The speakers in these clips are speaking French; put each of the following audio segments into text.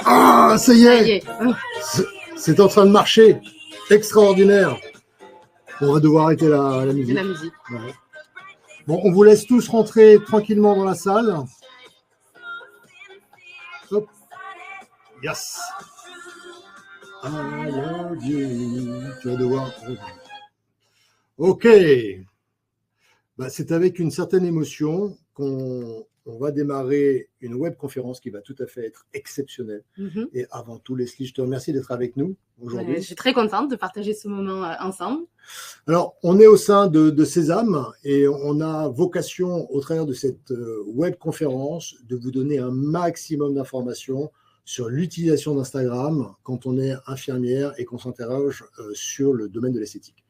Ah, ça y Ça y est, est. c'est en train de marcher. Extraordinaire. On va devoir arrêter la C'est musique. la musique. Ouais. Bon, on vous laisse tous rentrer tranquillement dans la salle. Hop. Yes. I love you. Tu vas devoir. Ok. Bah, c'est avec une certaine émotion qu'on va démarrer une webconférence qui va tout à fait être exceptionnelle. Et avant tout, Leslie, je te remercie d'être avec nous aujourd'hui. Je suis très contente de partager ce moment ensemble. Alors, on est au sein de Sésame et on a vocation, au travers de cette webconférence, de vous donner un maximum d'informations sur l'utilisation d'Instagram quand on est infirmière et qu'on s'interroge sur le domaine de l'esthétique.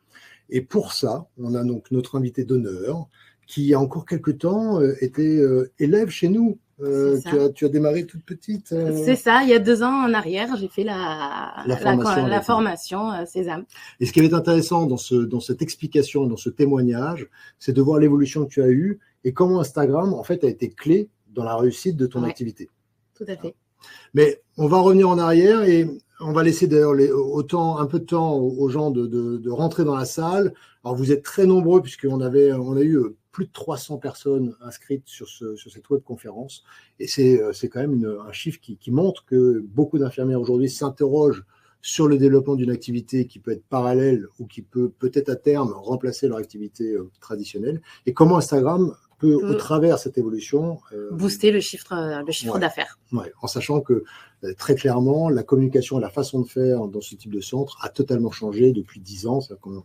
Et pour ça, on a donc notre invité d'honneur qui, il y a encore quelques temps, était élève chez nous. Tu as démarré toute petite. C'est ça, il y a 2 ans en arrière, j'ai fait la formation Sésame. Et ce qui est intéressant dans cette explication, dans ce témoignage, c'est de voir l'évolution que tu as eue et comment Instagram, en fait, a été clé dans la réussite de ton activité. Tout à fait. Mais on va revenir en arrière et on va laisser d'ailleurs un peu de temps aux gens de rentrer dans la salle. Alors vous êtes très nombreux puisqu'on a eu plus de 300 personnes inscrites sur cette webconférence. Et c'est quand même un chiffre qui montre que beaucoup d'infirmières aujourd'hui s'interrogent sur le développement d'une activité qui peut être parallèle ou qui peut peut-être à terme remplacer leur activité traditionnelle. Et comment Instagram peut, au travers de cette évolution, booster le chiffre d'affaires. Ouais, en sachant que très clairement, la communication, la façon de faire dans ce type de centre a totalement changé depuis 10 ans.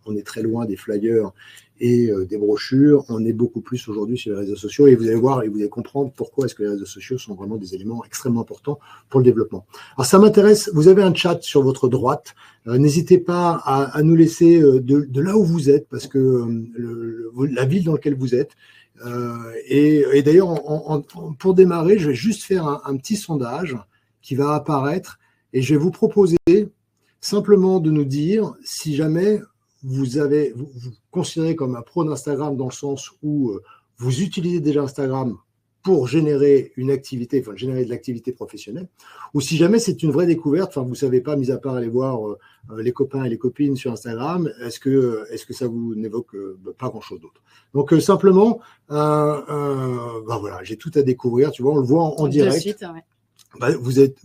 On est très loin des flyers et des brochures. On est beaucoup plus aujourd'hui sur les réseaux sociaux et vous allez voir et vous allez comprendre pourquoi est-ce que les réseaux sociaux sont vraiment des éléments extrêmement importants pour le développement. Alors ça m'intéresse, vous avez un chat sur votre droite. N'hésitez pas à nous laisser de là où vous êtes parce que la ville dans laquelle vous êtes. Et d'ailleurs, pour démarrer, je vais juste faire un petit sondage qui va apparaître et je vais vous proposer simplement de nous dire si jamais vous considérez comme un pro d'Instagram dans le sens où vous utilisez déjà Instagram pour générer une activité, enfin générer de l'activité professionnelle, ou si jamais c'est une vraie découverte, enfin vous ne savez pas, mis à part aller voir les copains et les copines sur Instagram, est-ce que ça vous n'évoque pas grand-chose d'autre. Donc simplement, voilà, j'ai tout à découvrir, tu vois, on le voit en direct. De suite, ouais.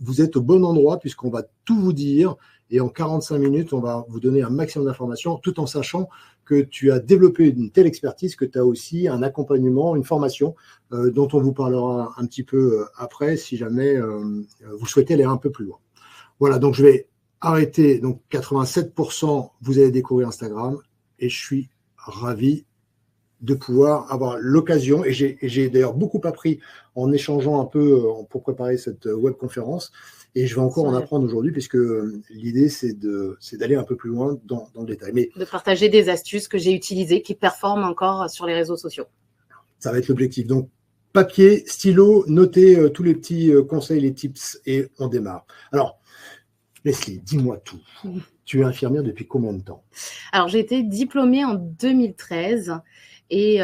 Vous êtes au bon endroit puisqu'on va tout vous dire et en 45 minutes, on va vous donner un maximum d'informations tout en sachant que tu as développé une telle expertise que tu as aussi un accompagnement, une formation dont on vous parlera un petit peu après si jamais vous souhaitez aller un peu plus loin. Voilà, donc je vais arrêter. Donc 87%, vous allez découvrir Instagram et je suis ravi de pouvoir avoir l'occasion, et j'ai d'ailleurs beaucoup appris en échangeant un peu pour préparer cette webconférence, et je vais encore en apprendre aujourd'hui, puisque l'idée, c'est d'aller un peu plus loin dans le détail. Mais de partager des astuces que j'ai utilisées, qui performent encore sur les réseaux sociaux. Ça va être l'objectif. Donc, papier, stylo, notez tous les petits conseils, les tips, et on démarre. Alors, Leslie, dis-moi tout. Tu es infirmière depuis combien de temps? Alors, j'ai été diplômée en 2013 et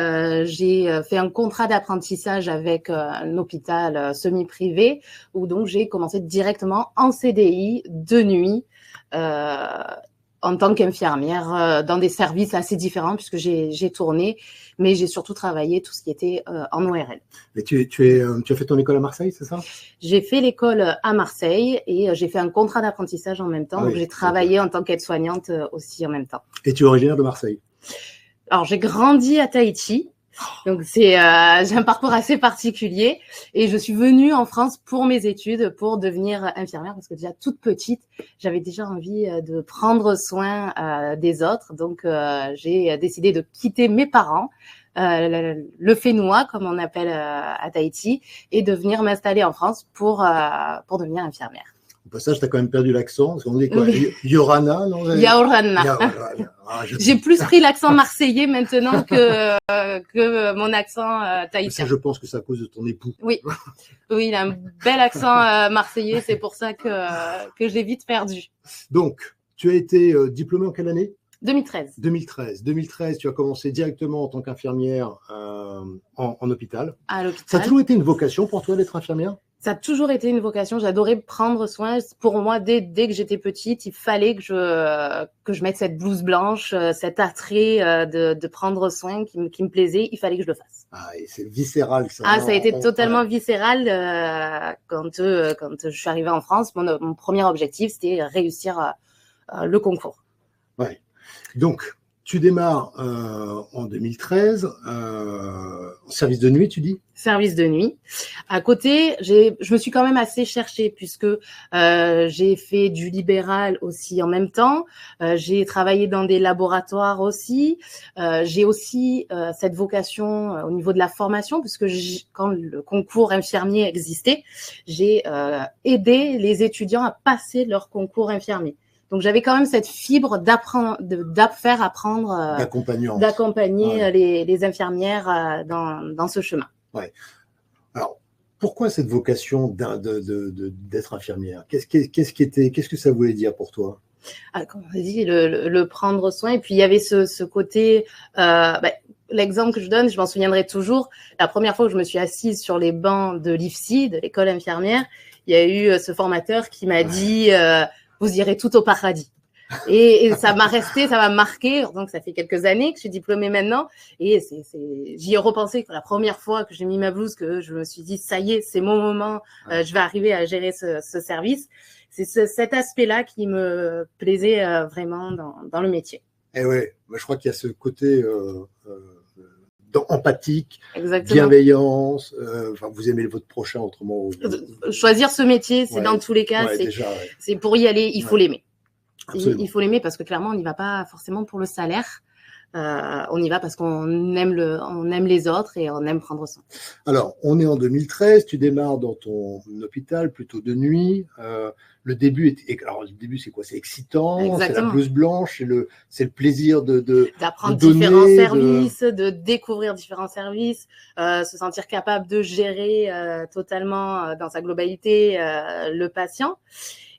j'ai fait un contrat d'apprentissage avec un hôpital semi-privé où donc j'ai commencé directement en CDI de nuit en tant qu'infirmière dans des services assez différents puisque j'ai tourné, mais j'ai surtout travaillé tout ce qui était en ORL. Mais tu as fait ton école à Marseille, c'est ça? J'ai fait l'école à Marseille et j'ai fait un contrat d'apprentissage en même temps. Donc j'ai travaillé en tant qu'aide-soignante aussi en même temps. Et tu es originaire de Marseille? Alors, j'ai grandi à Tahiti, donc j'ai un parcours assez particulier et je suis venue en France pour mes études, pour devenir infirmière parce que déjà toute petite, j'avais déjà envie de prendre soin des autres. Donc, j'ai décidé de quitter mes parents, le Fénois, comme on appelle à Tahiti, et de venir m'installer en France pour devenir infirmière. Au passage, tu as quand même perdu l'accent. On dit quoi? Yorana, non? Yaorana. J'ai plus pris l'accent marseillais maintenant que mon accent tahitien. Ça, je pense que c'est à cause de ton époux. Oui, il a un bel accent marseillais. C'est pour ça que je l'ai vite perdu. Donc, tu as été diplômée en quelle année? 2013. 2013, tu as commencé directement en tant qu'infirmière en hôpital. À l'hôpital. Ça a toujours été une vocation pour toi d'être infirmière? Ça a toujours été une vocation. J'adorais prendre soin. Pour moi, dès que j'étais petite, il fallait que je mette cette blouse blanche, cet attrait de prendre soin qui me plaisait. Il fallait que je le fasse. Ah, et c'est viscéral, ça. Ah, ça a été totalement viscéral quand je suis arrivée en France. Mon premier objectif, c'était réussir le concours. Ouais. Donc, tu démarres en 2013, service de nuit, tu dis? Service de nuit. À côté, je me suis quand même assez cherchée puisque j'ai fait du libéral aussi en même temps. J'ai travaillé dans des laboratoires aussi. J'ai aussi cette vocation au niveau de la formation puisque quand le concours infirmier existait, j'ai aidé les étudiants à passer leur concours infirmier. Donc, j'avais quand même cette fibre faire apprendre, d'accompagner les infirmières dans ce chemin. Ouais. Alors, pourquoi cette vocation d'être infirmière? Qu'est-ce que ça voulait dire pour toi? Comme on a dit, le prendre soin. Et puis, il y avait ce côté... l'exemple que je donne, je m'en souviendrai toujours. La première fois que je me suis assise sur les bancs de l'IFSI, de l'école infirmière, il y a eu ce formateur qui m'a dit... vous irez tout au paradis. Et ça m'a marqué. Donc, ça fait quelques années que je suis diplômée maintenant. Et j'y ai repensé que la première fois que j'ai mis ma blouse, que je me suis dit, ça y est, c'est mon moment. Je vais arriver à gérer ce service. C'est cet aspect-là qui me plaisait vraiment dans le métier. Et ouais, je crois qu'il y a ce côté empathique, exactement. Bienveillance. Vous aimez votre prochain, autrement. Choisir ce métier, c'est dans tous les cas, c'est pour y aller, il faut l'aimer. Il faut l'aimer parce que clairement, on n'y va pas forcément pour le salaire. On y va parce qu'on aime les autres et on aime prendre soin. Alors, on est en 2013, tu démarres dans ton hôpital plutôt de nuit. Le début, c'est quoi? C'est excitant, exactement. C'est la blouse blanche, c'est le plaisir d'apprendre différents services, de découvrir différents services, se sentir capable de gérer totalement dans sa globalité le patient.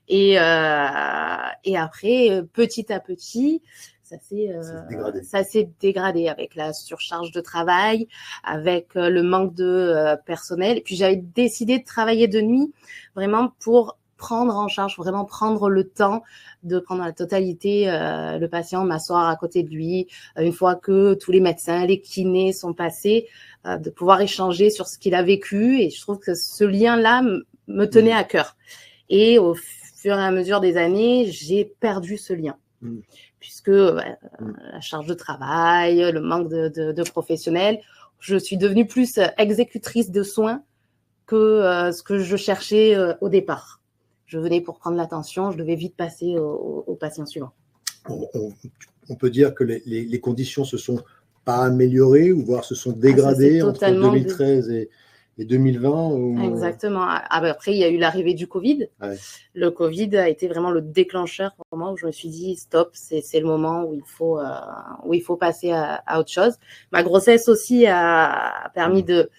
Et après, petit à petit, ça s'est dégradé avec la surcharge de travail, avec le manque de personnel. Et puis, j'avais décidé de travailler de nuit vraiment pour prendre en charge, vraiment prendre le temps de prendre la totalité le patient, m'asseoir à côté de lui, une fois que tous les médecins, les kinés sont passés, de pouvoir échanger sur ce qu'il a vécu. Et je trouve que ce lien-là me tenait à cœur. Et au fur et à mesure des années, j'ai perdu ce lien. Puisque la charge de travail, le manque de professionnels, je suis devenue plus exécutrice de soins que ce que je cherchais au départ. Je venais pour prendre l'attention, je devais vite passer au patient suivant. On peut dire que les conditions se sont pas améliorées ou voire se sont dégradées entre 2013 et 2020 Exactement. Après, il y a eu l'arrivée du Covid. Ouais. Le Covid a été vraiment le déclencheur pour moi où je me suis dit stop, c'est le moment où il faut passer à autre chose. Ma grossesse aussi a permis de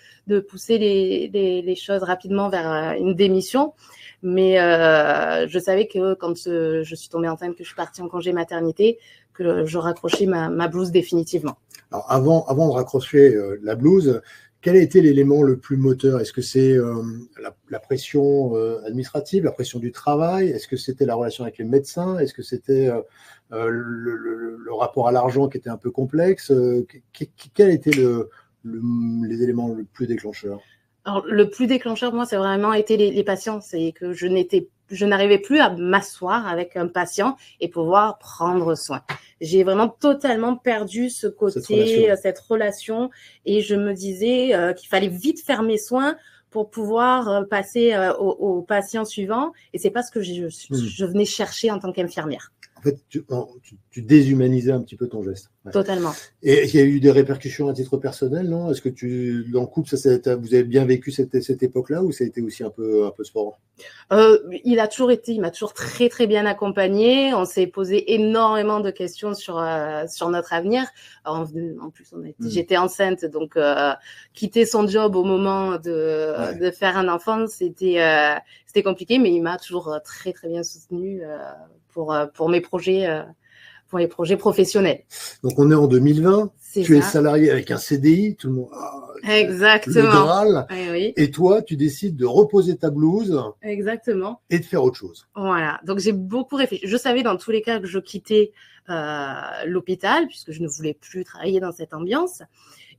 pousser les choses rapidement vers une démission. Mais je savais que quand je suis tombée enceinte, que je suis partie en congé maternité, que je raccrochais ma blouse définitivement. Alors avant de raccrocher la blouse, quel a été l'élément le plus moteur? Est-ce que c'est la pression administrative, la pression du travail? Est-ce que c'était la relation avec les médecins? Est-ce que c'était le rapport à l'argent qui était un peu complexe? Quels étaient les éléments le plus déclencheurs? Alors, le plus déclencheur, pour moi, c'est vraiment été les patients. C'est que je n'arrivais plus à m'asseoir avec un patient et pouvoir prendre soin. J'ai vraiment totalement perdu ce côté, cette relation. Et je me disais qu'il fallait vite faire mes soins pour pouvoir passer au patient suivant. Et c'est pas ce que je venais chercher en tant qu'infirmière. En fait, tu déshumanisais un petit peu ton geste. Ouais. Totalement. Et il y a eu des répercussions à titre personnel, non? Est-ce que dans le couple, vous avez bien vécu cette époque-là ou ça a été aussi un peu sport? Il m'a toujours très très bien accompagné. On s'est posé énormément de questions sur notre avenir. En plus, j'étais enceinte, donc quitter son job au moment de faire un enfant, c'était compliqué, mais il m'a toujours très très bien soutenue pour mes projets pour les projets professionnels. Donc, on est en 2020. Tu es ça. salarié avec un CDI. Tout le monde. Exactement. Le Graal. Oui. Et toi, tu décides de reposer ta blouse. Exactement. Et de faire autre chose. Voilà. Donc, j'ai beaucoup réfléchi. Je savais dans tous les cas que je quittais l'hôpital puisque je ne voulais plus travailler dans cette ambiance.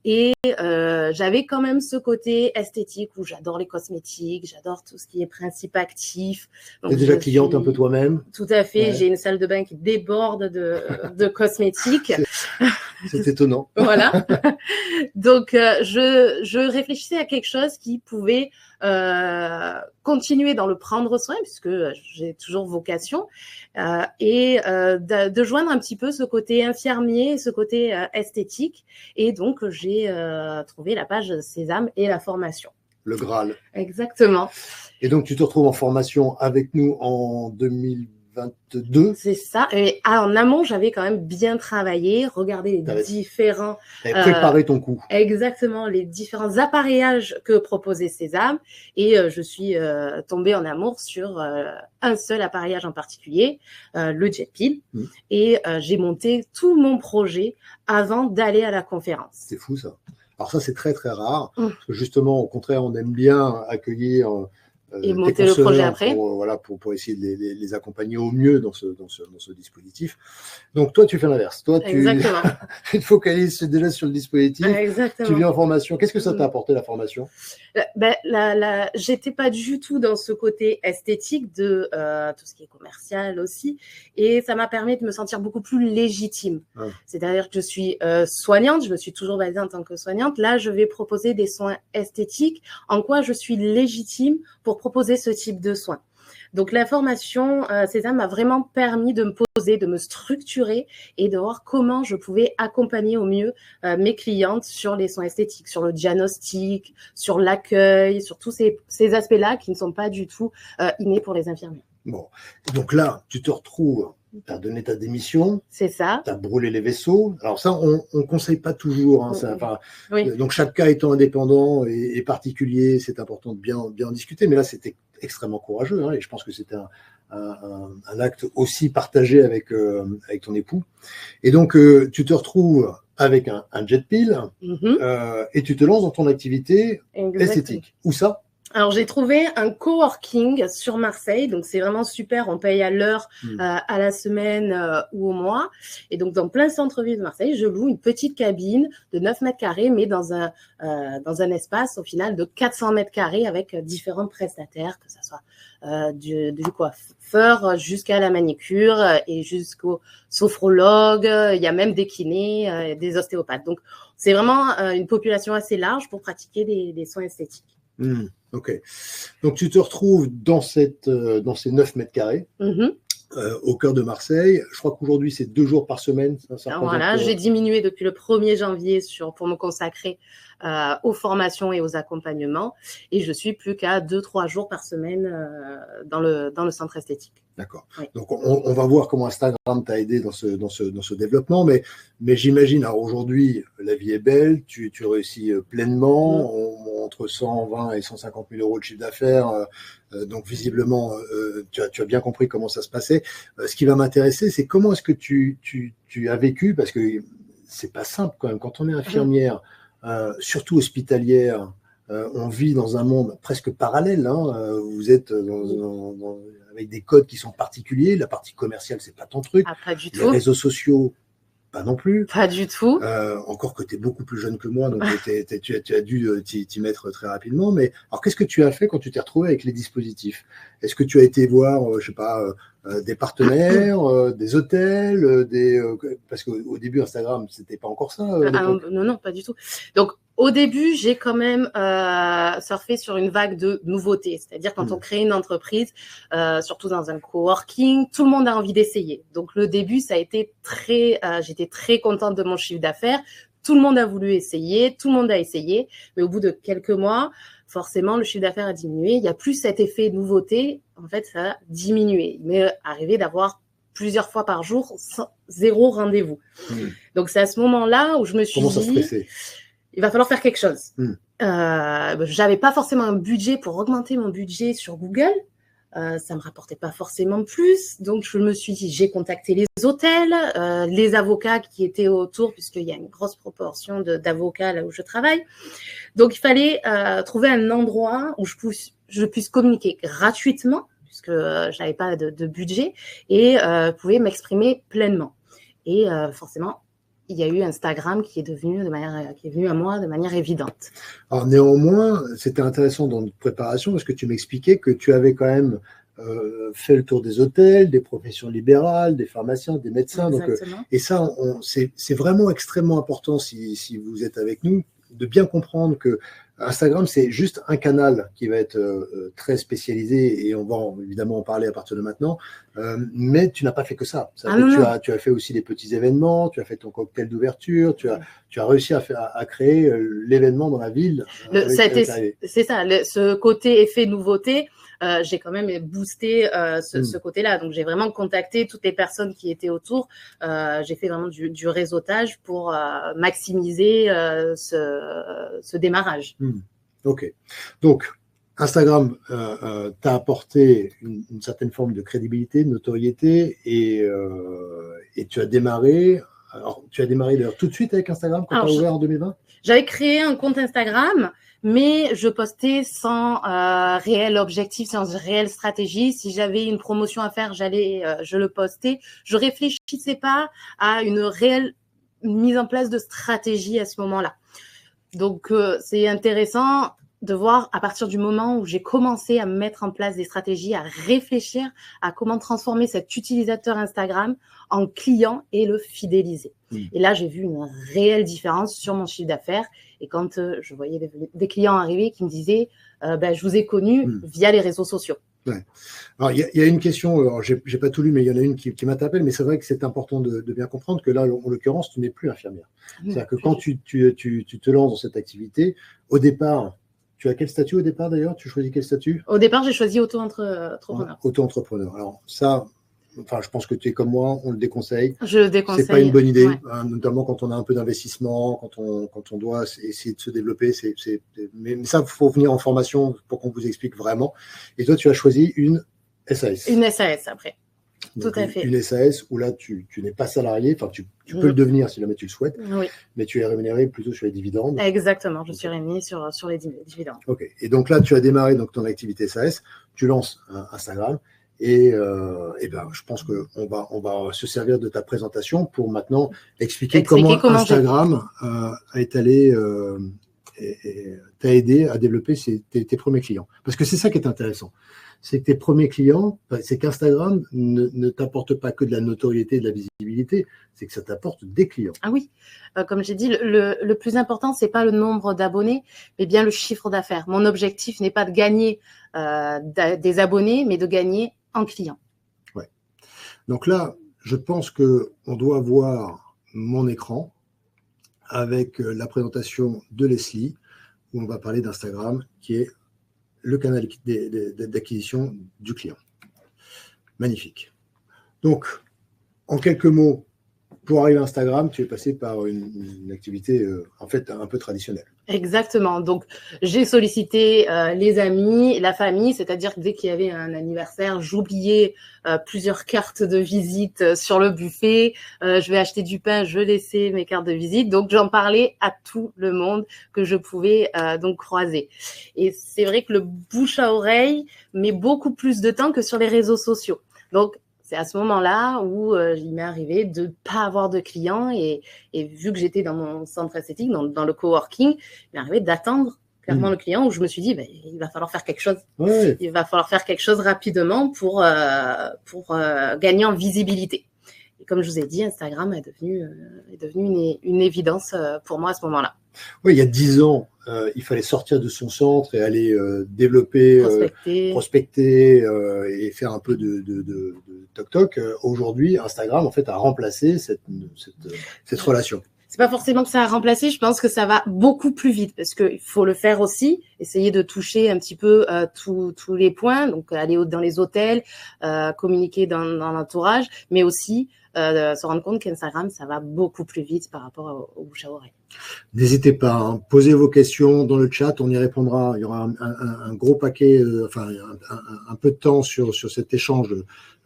Et j'avais quand même ce côté esthétique où j'adore les cosmétiques, j'adore tout ce qui est principe actif. Tu es déjà cliente un peu toi-même? Tout à fait. Ouais. J'ai une salle de bain qui déborde de cosmétiques. C'est étonnant. Voilà. Donc, je réfléchissais à quelque chose qui pouvait continuer dans le prendre soin, puisque j'ai toujours vocation, et de joindre un petit peu ce côté infirmier, ce côté esthétique. Et donc, j'ai trouvé la page Sésame et la formation. Le Graal. Exactement. Et donc, tu te retrouves en formation avec nous en 2022. C'est ça. Et en amont, j'avais quand même bien travaillé, regardé les différents... préparé ton coup. Exactement, les différents appareillages que proposait Sésame. Et je suis tombée en amour sur un seul appareillage en particulier, le Jet Peel. Et j'ai monté tout mon projet avant d'aller à la conférence. C'est fou ça. Alors ça, c'est très, très rare. Parce que justement, au contraire, on aime bien accueillir... et monter le projet après. Pour essayer de les accompagner au mieux dans ce dispositif. Donc, toi, tu fais l'inverse. Toi, tu te focalises déjà sur le dispositif. Exactement. Tu viens en formation. Qu'est-ce que ça t'a apporté, la formation? J'étais pas du tout dans ce côté esthétique de tout ce qui est commercial aussi. Et ça m'a permis de me sentir beaucoup plus légitime. C'est-à-dire que je suis soignante. Je me suis toujours basée en tant que soignante. Là, je vais proposer des soins esthétiques. En quoi je suis légitime pour proposer ce type de soins. Donc, la formation Sésame m'a vraiment permis de me poser, de me structurer et de voir comment je pouvais accompagner au mieux mes clientes sur les soins esthétiques, sur le diagnostic, sur l'accueil, sur tous ces aspects-là qui ne sont pas du tout innés pour les infirmiers. Bon, donc là, tu te retrouves, tu as donné ta démission. C'est ça. Tu as brûlé les vaisseaux. Alors ça, on ne conseille pas toujours. Hein, donc, chaque cas étant indépendant et particulier, c'est important de bien en discuter. Mais là, c'était extrêmement courageux. Hein, et je pense que c'était un acte aussi partagé avec ton époux. Et donc, tu te retrouves avec un Jet Peel et tu te lances dans ton activité esthétique. Où ça? Alors, j'ai trouvé un coworking sur Marseille. Donc, c'est vraiment super. On paye à l'heure, à la semaine ou au mois. Et donc, dans plein centre-ville de Marseille, je loue une petêtre cabine de 9 mètres carrés, mais dans un espace, au final, de 400 mètres carrés avec différents prestataires, que ce soit du coiffeur jusqu'à la manicure et jusqu'au sophrologue. Il y a même des kinés, des ostéopathes. Donc, c'est vraiment une population assez large pour pratiquer des soins esthétiques. Ok. Donc, tu te retrouves dans ces 9 mètres carrés, au cœur de Marseille. Je crois qu'aujourd'hui, c'est 2 jours par semaine. Voilà, j'ai diminué depuis le 1er janvier pour me consacrer aux formations et aux accompagnements. Et je suis plus qu'à 2-3 jours par semaine dans le centre esthétique. D'accord. Oui. Donc, on va voir comment Instagram t'a aidé dans ce développement. Mais j'imagine, alors aujourd'hui, la vie est belle, tu réussis pleinement, entre 120 et 150 000 euros de chiffre d'affaires. Donc, visiblement, tu as bien compris comment ça se passait. Ce qui va m'intéresser, c'est comment est-ce que tu as vécu, parce que c'est pas simple quand même. Quand on est infirmière, surtout hospitalière, on vit dans un monde presque parallèle. Hein. Vous êtes avec des codes qui sont particuliers. La partie commerciale, c'est pas ton truc. Pas du tout. Les réseaux sociaux, pas non plus. Pas du tout. Encore que tu es beaucoup plus jeune que moi, donc tu as dû t'y mettre très rapidement. Mais alors, qu'est-ce que tu as fait quand tu t'es retrouvé avec les dispositifs? Est-ce que tu as été voir, je sais pas, des partenaires, des hôtels, parce qu'au début, Instagram, c'était pas encore ça. Non, pas du tout. Donc, au début, j'ai quand même surfé sur une vague de nouveautés. C'est-à-dire quand on crée une entreprise, surtout dans un coworking, tout le monde a envie d'essayer. Donc, le début, ça a été j'étais très contente de mon chiffre d'affaires. Tout le monde a voulu essayer, tout le monde a essayé. Mais au bout de quelques mois, forcément, le chiffre d'affaires a diminué. Il n'y a plus cet effet nouveauté. En fait, ça a diminué. Il m'est arrivé d'avoir plusieurs fois par jour 0 rendez-vous. Donc, c'est à ce moment-là où je me suis dit... Il va falloir faire quelque chose. J'avais pas forcément un budget pour augmenter mon budget sur Google. Ça me rapportait pas forcément plus. Donc, je me suis dit, j'ai contacté les hôtels, les avocats qui étaient autour, puisqu'il y a une grosse proportion d'avocats là où je travaille. Donc, il fallait trouver un endroit où je puisse communiquer gratuitement, puisque je n'avais pas de budget, et pouvais m'exprimer pleinement. Et forcément, il y a eu Instagram qui est venu à moi de manière évidente. Alors néanmoins, c'était intéressant dans notre préparation parce que tu m'expliquais que tu avais quand même fait le tour des hôtels, des professions libérales, des pharmaciens, des médecins. Donc, et ça, c'est vraiment extrêmement important si vous êtes avec nous, de bien comprendre que Instagram, c'est juste un canal qui va être très spécialisé et on va évidemment en parler à partir de maintenant. Mais tu n'as pas fait que ça. Tu as fait aussi des petits événements, tu as fait ton cocktail d'ouverture, tu as réussi à créer l'événement dans la ville. C'est ça, ce côté effet nouveauté. J'ai quand même boosté ce côté-là. Donc, j'ai vraiment contacté toutes les personnes qui étaient autour. J'ai fait vraiment du réseautage pour maximiser ce démarrage. Ok. Donc, Instagram t'a apporté une certaine forme de crédibilité, de notoriété et tu as démarré. Alors, tu as démarré d'ailleurs tout de suite avec Instagram quand tu as ouvert en 2020 ? J'avais créé un compte Instagram, mais je postais sans réel objectif, sans réelle stratégie. Si j'avais une promotion à faire, je le postais. Je réfléchissais pas à une réelle mise en place de stratégie à ce moment-là. Donc, c'est intéressant de voir à partir du moment où j'ai commencé à mettre en place des stratégies, à réfléchir à comment transformer cet utilisateur Instagram en client et le fidéliser. Et là, j'ai vu une réelle différence sur mon chiffre d'affaires. Et quand je voyais des clients arriver qui me disaient je vous ai connu via les réseaux sociaux. Ouais. Alors, il y a une question, j'ai pas tout lu, mais il y en a une qui m'interpelle, mais c'est vrai que c'est important de bien comprendre que là, en l'occurrence, tu n'es plus infirmière. C'est-à-dire que quand tu te lances dans cette activité, au départ, tu as quel statut au départ d'ailleurs ? Tu choisis quel statut ? Au départ, j'ai choisi auto-entrepreneur. Auto-entrepreneur. Alors ça, je pense que tu es comme moi, on le déconseille. Je le déconseille. C'est pas une bonne idée, notamment quand on a un peu d'investissement, quand on doit essayer de se développer. Mais ça, il faut venir en formation pour qu'on vous explique vraiment. Et toi, tu as choisi une SAS. Une SAS après. Donc, tout à fait. Une SAS où là, tu n'es pas salarié, enfin, tu peux le devenir si jamais tu le souhaites, mais tu es rémunéré plutôt sur les dividendes. Exactement, je suis rémunéré sur les dividendes. Ok, et donc là, tu as démarré ton activité SAS, tu lances Instagram, et je pense qu'on va se servir de ta présentation pour maintenant expliquer comment Instagram t'a aidé à développer tes premiers clients. Parce que c'est ça qui est intéressant. C'est que tes premiers clients, c'est qu'Instagram ne t'apporte pas que de la notoriété et de la visibilité, c'est que ça t'apporte des clients. Ah oui, comme j'ai dit, le plus important, c'est pas le nombre d'abonnés, mais bien le chiffre d'affaires. Mon objectif n'est pas de gagner des abonnés, mais de gagner en clients. Ouais. Donc là, je pense qu'on doit voir mon écran avec la présentation de Leslie, où on va parler d'Instagram, qui est le canal d'acquisition du client. Magnifique. Donc, en quelques mots, pour arriver à Instagram, tu es passé par une activité en fait un peu traditionnelle. Exactement. Donc, j'ai sollicité les amis, la famille, c'est-à-dire que dès qu'il y avait un anniversaire, j'oubliais plusieurs cartes de visite sur le buffet. Je vais acheter du pain, je laissais mes cartes de visite. Donc, j'en parlais à tout le monde que je pouvais donc croiser. Et c'est vrai que le bouche à oreille met beaucoup plus de temps que sur les réseaux sociaux. Donc, c'est à ce moment-là où il m'est arrivé de ne pas avoir de clients et vu que j'étais dans mon centre esthétique, dans le coworking, il m'est arrivé d'attendre clairement le client où je me suis dit, il va falloir faire quelque chose. Ouais. Il va falloir faire quelque chose rapidement pour gagner en visibilité. Et comme je vous ai dit, Instagram est devenu une évidence pour moi à ce moment-là. Oui, il y a 10 ans, il fallait sortir de son centre et aller développer, prospecter et faire un peu de toc-toc. Aujourd'hui, Instagram, en fait, a remplacé cette relation. C'est pas forcément que ça a remplacé, je pense que ça va beaucoup plus vite parce qu'il faut le faire aussi, essayer de toucher un petit peu tous les points, donc aller dans les hôtels, communiquer dans l'entourage, mais aussi se rendre compte qu'Instagram, ça va beaucoup plus vite par rapport au bouche à oreille. N'hésitez pas, hein, posez vos questions dans le chat, on y répondra. Il y aura un gros paquet, un peu de temps sur cet échange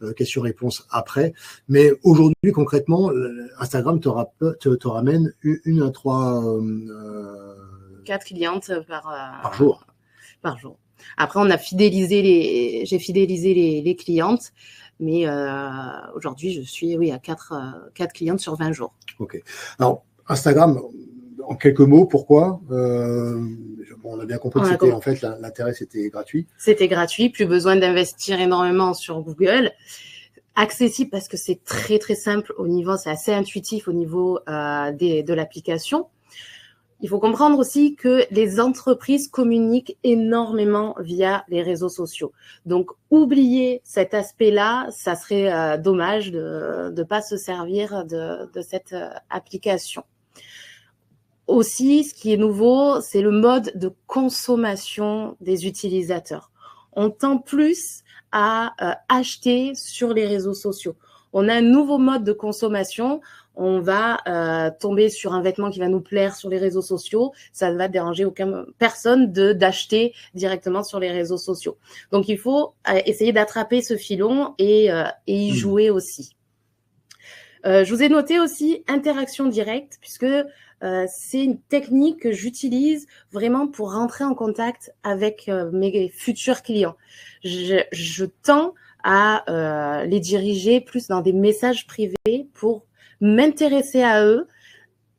de questions-réponses après. Mais aujourd'hui, concrètement, Instagram te ramène 1 à 3 4 clientes par jour. Par jour. Après, j'ai fidélisé les clientes, mais aujourd'hui, je suis à 4 clientes sur 20 jours. Ok. Alors, Instagram, en quelques mots, pourquoi on a bien compris que en fait, l'intérêt, c'était gratuit. C'était gratuit, plus besoin d'investir énormément sur Google. Accessible parce que c'est très, très simple au niveau, c'est assez intuitif au niveau de l'application. Il faut comprendre aussi que les entreprises communiquent énormément via les réseaux sociaux. Donc, oublier cet aspect-là, ça serait dommage de ne pas se servir de cette application. Aussi, ce qui est nouveau, c'est le mode de consommation des utilisateurs. On tend plus à acheter sur les réseaux sociaux. On a un nouveau mode de consommation. On va tomber sur un vêtement qui va nous plaire sur les réseaux sociaux. Ça ne va déranger personne d'acheter directement sur les réseaux sociaux. Donc, il faut essayer d'attraper ce filon et y jouer aussi. Je vous ai noté aussi interaction directe, puisque c'est une technique que j'utilise vraiment pour rentrer en contact avec mes futurs clients. Je tends à les diriger plus dans des messages privés pour m'intéresser à eux,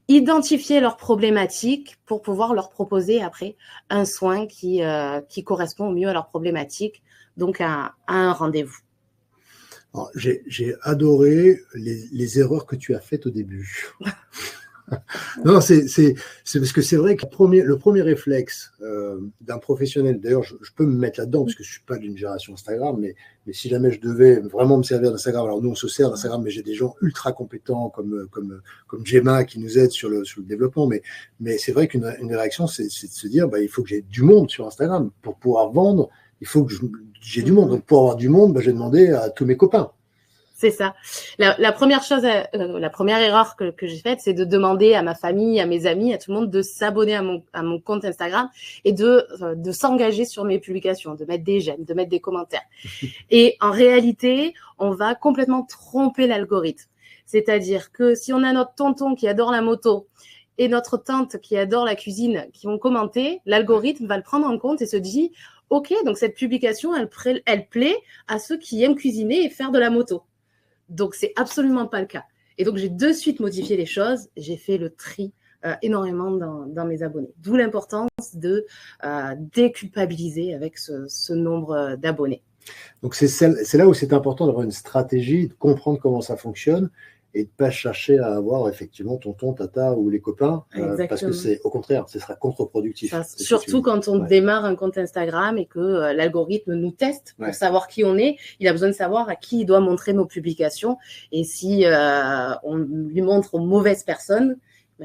identifier leurs problématiques pour pouvoir leur proposer après un soin qui correspond au mieux à leurs problématiques, donc à un rendez-vous. J'ai adoré les erreurs que tu as faites au début. Non, c'est parce que c'est vrai que le premier réflexe d'un professionnel, d'ailleurs je peux me mettre là-dedans parce que je suis pas d'une génération Instagram, mais si jamais je devais vraiment me servir d'Instagram, alors nous on se sert d'Instagram, mais j'ai des gens ultra compétents comme Gemma qui nous aide sur le développement, mais c'est vrai qu'une réaction c'est de se dire il faut que j'ai du monde sur Instagram pour pouvoir vendre, il faut que j'ai du monde, donc pour avoir du monde, j'ai demandé à tous mes copains. C'est ça. La première chose, la première erreur que j'ai faite, c'est de demander à ma famille, à mes amis, à tout le monde de s'abonner à mon compte Instagram et de s'engager sur mes publications, de mettre des j'aime, de mettre des commentaires. Et en réalité, on va complètement tromper l'algorithme. C'est-à-dire que si on a notre tonton qui adore la moto et notre tante qui adore la cuisine qui vont commenter, l'algorithme va le prendre en compte et se dit « Ok, donc cette publication, elle plaît à ceux qui aiment cuisiner et faire de la moto. » Donc, c'est absolument pas le cas. Et donc, j'ai de suite modifié les choses. J'ai fait le tri énormément dans mes abonnés. D'où l'importance de déculpabiliser avec ce nombre d'abonnés. Donc, c'est là où c'est important d'avoir une stratégie, de comprendre comment ça fonctionne et de ne pas chercher à avoir effectivement tonton, tata ou les copains. Parce que c'est au contraire, ce sera contre-productif. Surtout quand on démarre un compte Instagram et que l'algorithme nous teste pour savoir qui on est. Il a besoin de savoir à qui il doit montrer nos publications. Et si on lui montre aux mauvaises personnes,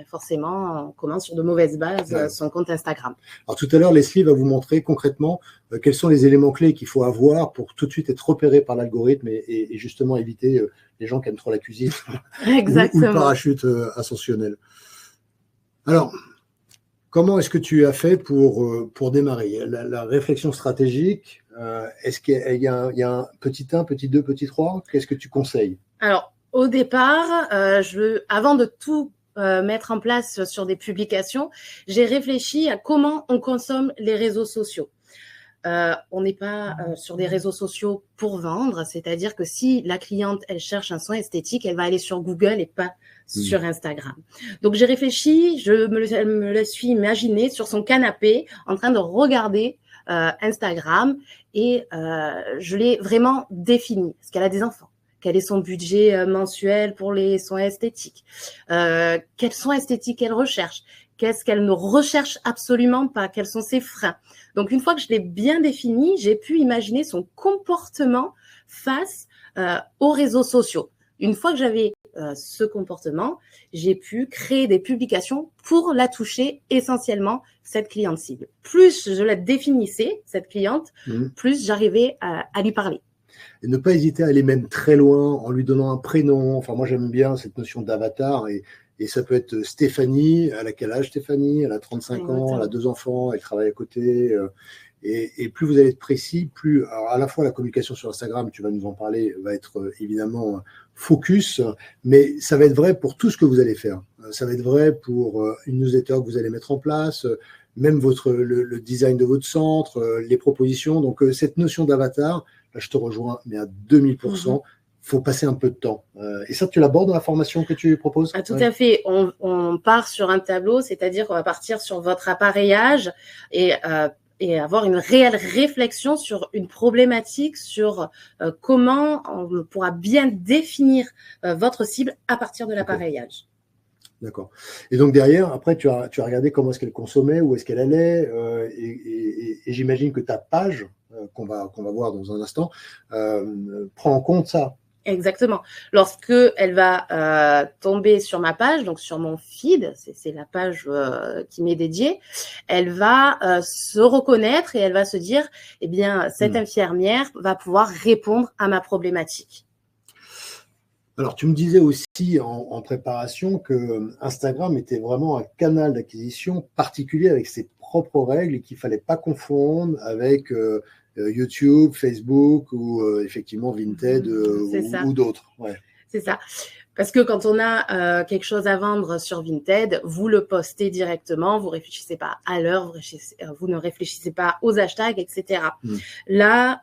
forcément, on commence sur de mauvaises bases son compte Instagram. Alors tout à l'heure, Leslie va vous montrer concrètement quels sont les éléments clés qu'il faut avoir pour tout de suite être repéré par l'algorithme et justement éviter les gens qui aiment trop la cuisine ou le parachute ascensionnel. Alors, comment est-ce que tu as fait pour démarrer la réflexion stratégique? Est-ce qu'il y a un petit 1, petit 2, petit 3? Qu'est-ce que tu conseilles? Alors, au départ, avant de tout mettre en place sur des publications, j'ai réfléchi à comment on consomme les réseaux sociaux. On n'est pas sur des réseaux sociaux pour vendre, c'est-à-dire que si la cliente, elle cherche un soin esthétique, elle va aller sur Google et pas sur Instagram. Donc, j'ai réfléchi, je me le suis imaginé sur son canapé en train de regarder Instagram et je l'ai vraiment défini parce qu'elle a des enfants. Quel est son budget mensuel pour les soins esthétiques? Quels soins esthétiques elle recherche? Qu'est-ce qu'elle ne recherche absolument pas? Quels sont ses freins? Donc, une fois que je l'ai bien défini, j'ai pu imaginer son comportement face aux réseaux sociaux. Une fois que j'avais ce comportement, j'ai pu créer des publications pour la toucher essentiellement, cette cliente cible. Plus je la définissais, cette cliente, plus j'arrivais à lui parler. Et ne pas hésiter à aller même très loin en lui donnant un prénom. Enfin, moi, j'aime bien cette notion d'avatar et ça peut être Stéphanie. Elle a quel âge, Stéphanie? Elle a 35 ans, elle a 2 enfants, elle travaille à côté. Et plus vous allez être précis, plus alors à la fois la communication sur Instagram, tu vas nous en parler, va être évidemment focus, mais ça va être vrai pour tout ce que vous allez faire. Ça va être vrai pour une newsletter que vous allez mettre en place, même le design de votre centre, les propositions. Donc cette notion d'avatar, là je te rejoins, mais à 2000%. Faut passer un peu de temps. Et ça, tu l'abordes dans la formation que tu proposes? Tout à fait. On part sur un tableau, c'est-à-dire qu'on va partir sur votre appareillage et avoir une réelle réflexion sur une problématique, sur comment on pourra bien définir votre cible à partir de l'appareillage. D'accord. Et donc derrière, après, tu as regardé comment est-ce qu'elle consommait, où est-ce qu'elle allait, et j'imagine que ta page, qu'on va voir dans un instant, prend en compte ça. Exactement. Lorsque elle va tomber sur ma page, donc sur mon feed, c'est la page qui m'est dédiée, elle va se reconnaître et elle va se dire, eh bien, cette infirmière va pouvoir répondre à ma problématique. Alors, tu me disais aussi en préparation que Instagram était vraiment un canal d'acquisition particulier avec ses propres règles et qu'il ne fallait pas confondre avec YouTube, Facebook ou effectivement Vinted ou d'autres. Ouais. C'est ça. Parce que quand on a quelque chose à vendre sur Vinted, vous le postez directement, vous ne réfléchissez pas à l'heure, vous ne réfléchissez pas aux hashtags, etc. Là,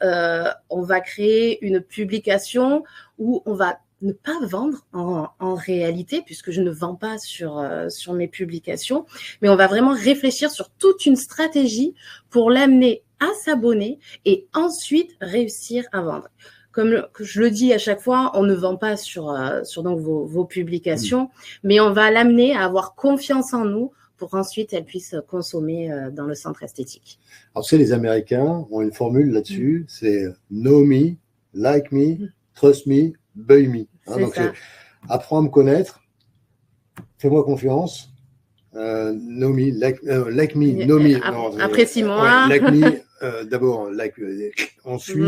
on va créer une publication où on va ne pas vendre en réalité, puisque je ne vends pas sur mes publications, mais on va vraiment réfléchir sur toute une stratégie pour l'amener à s'abonner et ensuite réussir à vendre. Comme je le dis à chaque fois, on ne vend pas sur donc vos publications, mais on va l'amener à avoir confiance en nous pour qu'ensuite elle puisse consommer dans le centre esthétique. Alors, tu sais, les Américains ont une formule là-dessus, c'est know me, like me, trust me, buy me. Donc, apprends à me connaître, fais-moi confiance, know me, like me, know me. Apprécie-moi. Like me. D'abord, on suit,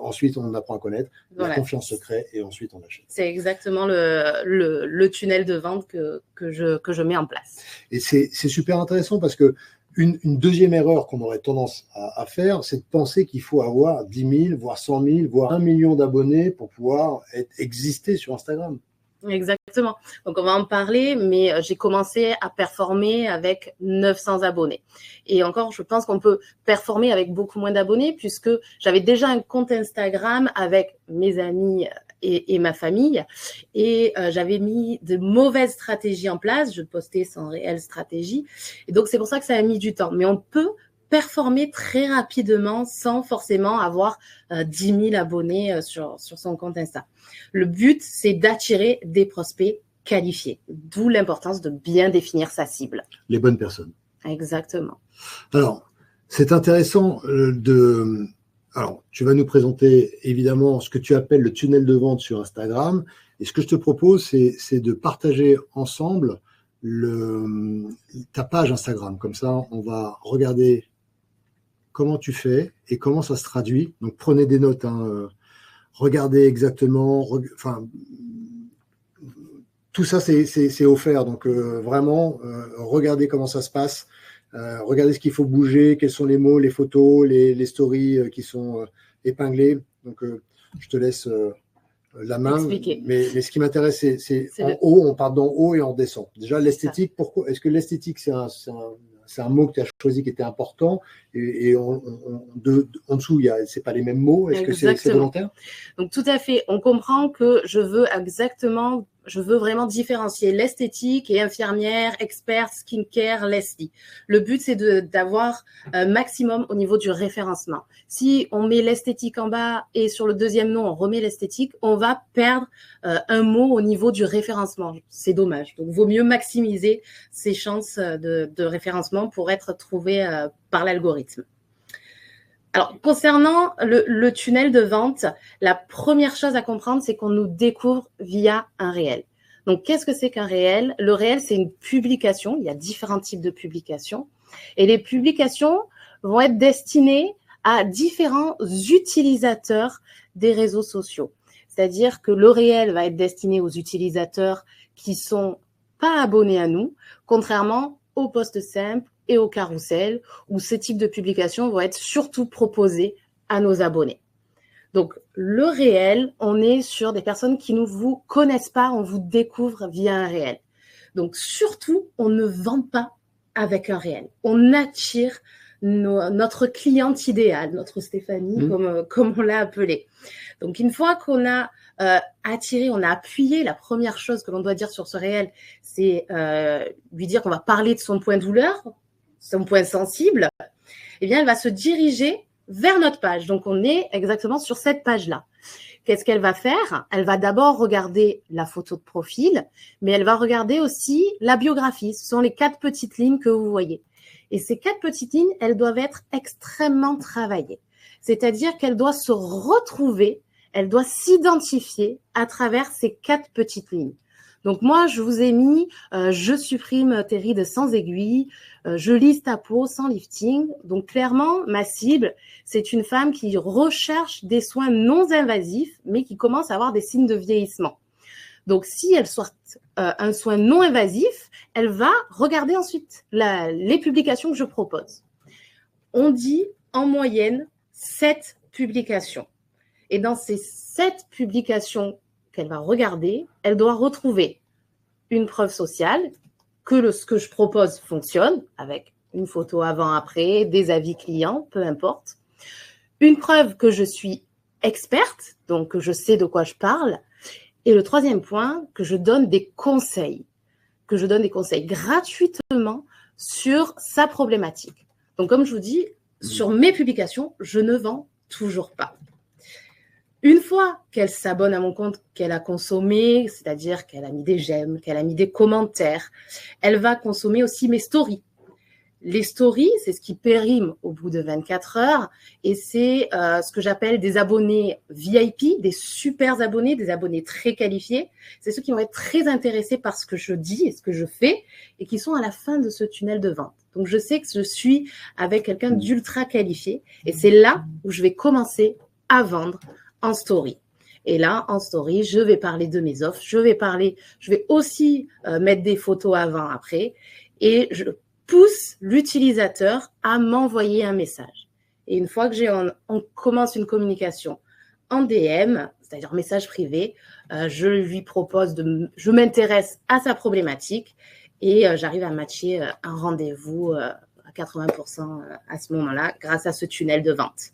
ensuite on apprend à connaître, la confiance se crée et ensuite on achète. C'est exactement le tunnel de vente que je mets en place. Et c'est super intéressant parce que une deuxième erreur qu'on aurait tendance à faire, c'est de penser qu'il faut avoir 10 000, voire 100 000, voire 1 million d'abonnés pour pouvoir exister sur Instagram. Exactement. Donc, on va en parler, mais j'ai commencé à performer avec 900 abonnés. Et encore, je pense qu'on peut performer avec beaucoup moins d'abonnés puisque j'avais déjà un compte Instagram avec mes amis et ma famille et j'avais mis de mauvaises stratégies en place. Je postais sans réelle stratégie. Et donc, c'est pour ça que ça a mis du temps. Mais on peut performer très rapidement sans forcément avoir 10 000 abonnés sur son compte Insta. Le but, c'est d'attirer des prospects qualifiés, d'où l'importance de bien définir sa cible. Les bonnes personnes. Exactement. Alors, c'est intéressant Alors, tu vas nous présenter évidemment ce que tu appelles le tunnel de vente sur Instagram. Et ce que je te propose, c'est de partager ensemble ta page Instagram. Comme ça, on va regarder comment tu fais et comment ça se traduit. Donc, prenez des notes. Regardez exactement. Tout ça, c'est offert. Donc, vraiment, regardez comment ça se passe. Regardez ce qu'il faut bouger, quels sont les mots, les photos, les stories qui sont épinglées. Donc, je te laisse la main. Expliquer. Mais ce qui m'intéresse, c'est en haut, on part d'en haut et on descend. Déjà, l'esthétique, pourquoi? Est-ce que l'esthétique, c'est un mot que tu as choisi qui était important et en dessous, c'est pas les mêmes mots. Est-ce que c'est volontaire? Donc, tout à fait. On comprend que je veux vraiment différencier l'esthétique et infirmière, expert, skincare, Leslie. Le but, c'est d'avoir un maximum au niveau du référencement. Si on met l'esthétique en bas et sur le deuxième nom, on remet l'esthétique, on va perdre un mot au niveau du référencement. C'est dommage. Donc, vaut mieux maximiser ses chances de référencement pour être trouvé par l'algorithme. Alors, concernant le tunnel de vente, la première chose à comprendre, c'est qu'on nous découvre via un réel. Donc, qu'est-ce que c'est qu'un réel? Le réel, c'est une publication. Il y a différents types de publications. Et les publications vont être destinées à différents utilisateurs des réseaux sociaux. C'est-à-dire que le réel va être destiné aux utilisateurs qui sont pas abonnés à nous, contrairement aux posts simples et aux carousels, où ce type de publication vont être surtout proposés à nos abonnés. Donc, le réel, on est sur des personnes qui ne vous connaissent pas, on vous découvre via un réel. Donc, surtout, on ne vend pas avec un réel. On attire notre cliente idéale, notre Stéphanie, comme on l'a appelée. Donc, une fois qu'on a attiré, on a appuyé, la première chose que l'on doit dire sur ce réel, c'est lui dire qu'on va parler de son point douleur, son point sensible. Eh bien, elle va se diriger vers notre page. Donc, on est exactement sur cette page-là. Qu'est-ce qu'elle va faire? Elle va d'abord regarder la photo de profil, mais elle va regarder aussi la biographie. Ce sont les 4 petites lignes que vous voyez. Et ces 4 petites lignes, elles doivent être extrêmement travaillées. C'est-à-dire qu'elle doit se retrouver, elle doit s'identifier à travers ces 4 petites lignes. Donc moi, je vous ai mis je supprime tes rides sans aiguille, je lisse ta peau sans lifting. Donc clairement, ma cible, c'est une femme qui recherche des soins non invasifs, mais qui commence à avoir des signes de vieillissement. Donc si elle souhaite un soin non invasif, elle va regarder ensuite les publications que je propose. On dit en moyenne 7 publications. Et dans ces 7 publications qu'elle va regarder, elle doit retrouver une preuve sociale que ce que je propose fonctionne, avec une photo avant-après, des avis clients, peu importe. Une preuve que je suis experte, donc que je sais de quoi je parle. Et le 3e point, que je donne des conseils. Que je donne des conseils gratuitement sur sa problématique. Donc, comme je vous dis, sur mes publications, je ne vends toujours pas. Une fois qu'elle s'abonne à mon compte, qu'elle a consommé, c'est-à-dire qu'elle a mis des j'aime, qu'elle a mis des commentaires, elle va consommer aussi mes stories. Les stories, c'est ce qui périme au bout de 24 heures et c'est ce que j'appelle des abonnés VIP, des super abonnés, des abonnés très qualifiés. C'est ceux qui vont être très intéressés par ce que je dis et ce que je fais et qui sont à la fin de ce tunnel de vente. Donc, je sais que je suis avec quelqu'un d'ultra qualifié et c'est là où je vais commencer à vendre en story. Et là, en story, je vais parler de mes offres, je vais aussi mettre des photos avant, après, et je pousse l'utilisateur à m'envoyer un message. Et une fois que on commence une communication en DM, c'est-à-dire message privé, je lui propose je m'intéresse à sa problématique et j'arrive à matcher un rendez-vous à 80% à ce moment-là grâce à ce tunnel de vente.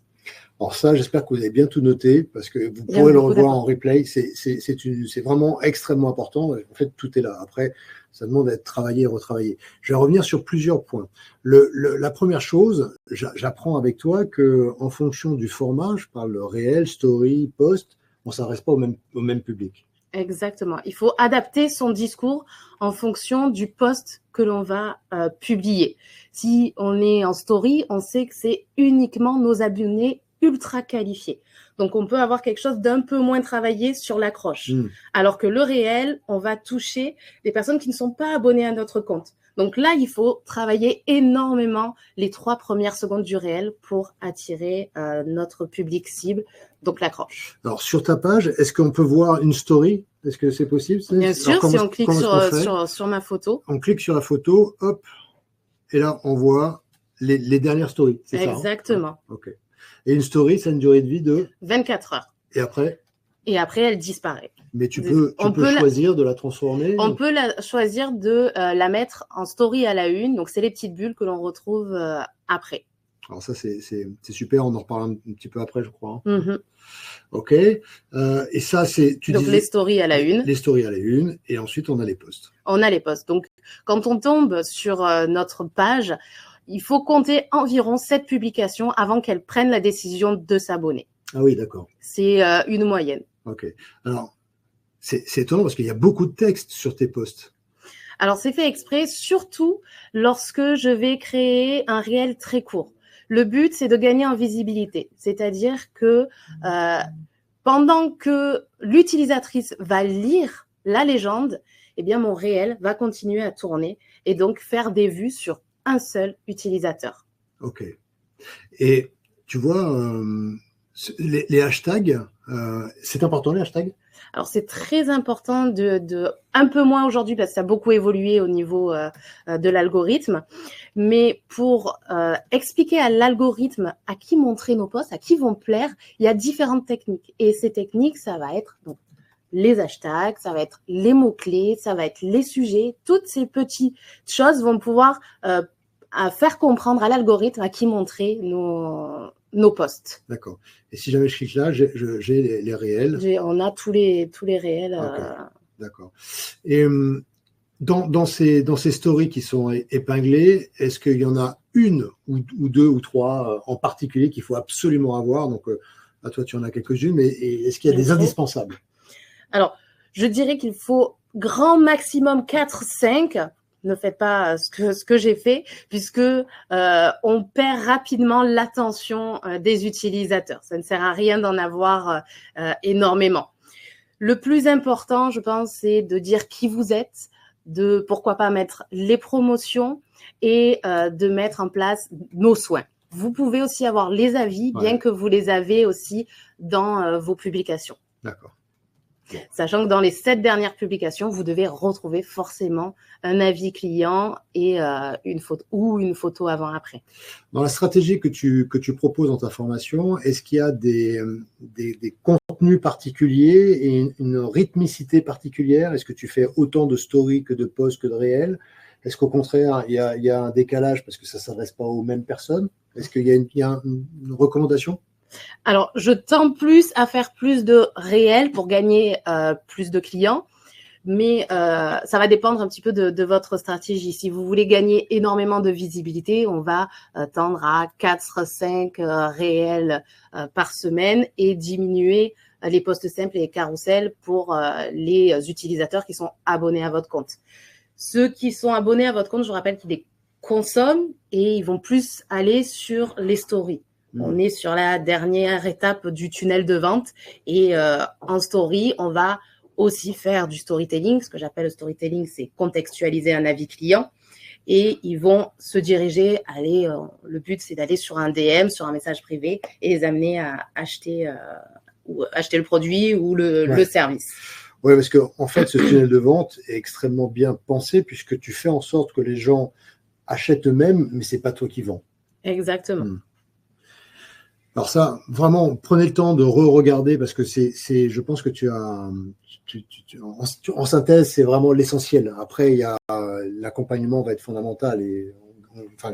Alors ça, j'espère que vous avez bien tout noté parce que vous pourrez le revoir en replay. C'est vraiment extrêmement important. En fait, tout est là. Après, ça demande d'être travaillé et retravaillé. Je vais revenir sur plusieurs points. La première chose, j'apprends avec toi que en fonction du format, je parle de réel, story, post, on ne s'adresse pas au même public. Exactement. Il faut adapter son discours en fonction du post que l'on va publier. Si on est en story, on sait que c'est uniquement nos abonnés ultra qualifiés. Donc, on peut avoir quelque chose d'un peu moins travaillé sur l'accroche. Alors que le réel, on va toucher des personnes qui ne sont pas abonnées à notre compte. Donc là, il faut travailler énormément les 3 premières secondes du réel pour attirer notre public cible, donc l'accroche. Alors, sur ta page, est-ce qu'on peut voir une story? Est-ce que c'est possible? Bien sûr, si on clique sur ma photo. On clique sur la photo, hop, et là, on voit les dernières stories. C'est ça? Exactement. Ok. Et une story, ça a une durée de vie de 24 heures. Et après? Et après, elle disparaît. Mais tu peux choisir de la transformer? On peut choisir de la mettre en story à la une. Donc, c'est les petites bulles que l'on retrouve après. Alors ça, c'est super. On en reparle un petit peu après, je crois. Ok. Et ça, c'est... Donc, les stories à la une. Les stories à la une. Et ensuite, on a les posts. On a les posts. Donc, quand on tombe sur notre page, il faut compter environ 7 publications avant qu'elle prenne la décision de s'abonner. Ah oui, d'accord. C'est une moyenne. Ok. Alors, c'est étonnant parce qu'il y a beaucoup de texte sur tes posts. Alors, c'est fait exprès, surtout lorsque je vais créer un réel très court. Le but, c'est de gagner en visibilité. C'est-à-dire que pendant que l'utilisatrice va lire la légende, eh bien, mon réel va continuer à tourner et donc faire des vues sur un seul utilisateur. Ok. Et tu vois, les hashtags, c'est important les hashtags? Alors, c'est très important un peu moins aujourd'hui parce que ça a beaucoup évolué au niveau de l'algorithme. Mais pour expliquer à l'algorithme à qui montrer nos posts, à qui vont plaire, il y a différentes techniques. Et ces techniques, ça va être donc, les hashtags, ça va être les mots-clés, ça va être les sujets. Toutes ces petites choses vont pouvoir faire comprendre à l'algorithme à qui montrer nos posts. D'accord. Et si jamais je clique là, j'ai les réels. On a tous les réels. Okay. D'accord. Et dans ces stories qui sont épinglées, est-ce qu'il y en a une ou deux ou trois en particulier qu'il faut absolument avoir? Donc, à toi, tu en as quelques-unes, mais est-ce qu'il y a des indispensables? Alors, je dirais qu'il faut grand maximum 4-5. Ne faites pas ce que j'ai fait, puisque on perd rapidement l'attention des utilisateurs. Ça ne sert à rien d'en avoir énormément. Le plus important, je pense, c'est de dire qui vous êtes, de pourquoi pas mettre les promotions et de mettre en place nos soins. Vous pouvez aussi avoir les avis, bien que vous les avez aussi dans vos publications. D'accord. Sachant que dans les 7 dernières publications, vous devez retrouver forcément un avis client et une photo avant-après. Dans la stratégie que tu proposes dans ta formation, est-ce qu'il y a des contenus particuliers et une rythmicité particulière? Est-ce que tu fais autant de stories que de posts que de réels? Est-ce qu'au contraire, il y a un décalage parce que ça ne s'adresse pas aux mêmes personnes? Est-ce qu'il y a une recommandation? Alors, je tends plus à faire plus de réels pour gagner plus de clients, mais ça va dépendre un petit peu de votre stratégie. Si vous voulez gagner énormément de visibilité, on va tendre à 4-5 réels par semaine et diminuer les posts simples et les carousels pour les utilisateurs qui sont abonnés à votre compte. Ceux qui sont abonnés à votre compte, je vous rappelle qu'ils les consomment et ils vont plus aller sur les stories. On est sur la dernière étape du tunnel de vente et en story, on va aussi faire du storytelling. Ce que j'appelle le storytelling, c'est contextualiser un avis client et ils vont se diriger, le but c'est d'aller sur un DM, sur un message privé et les amener à acheter le produit ou le service. Oui, parce que en fait, ce tunnel de vente est extrêmement bien pensé puisque tu fais en sorte que les gens achètent eux-mêmes, mais c'est pas toi qui vends. Exactement. Alors ça, vraiment, prenez le temps de re-regarder parce que je pense que tu as, en synthèse, c'est vraiment l'essentiel. Après, l'accompagnement va être fondamental et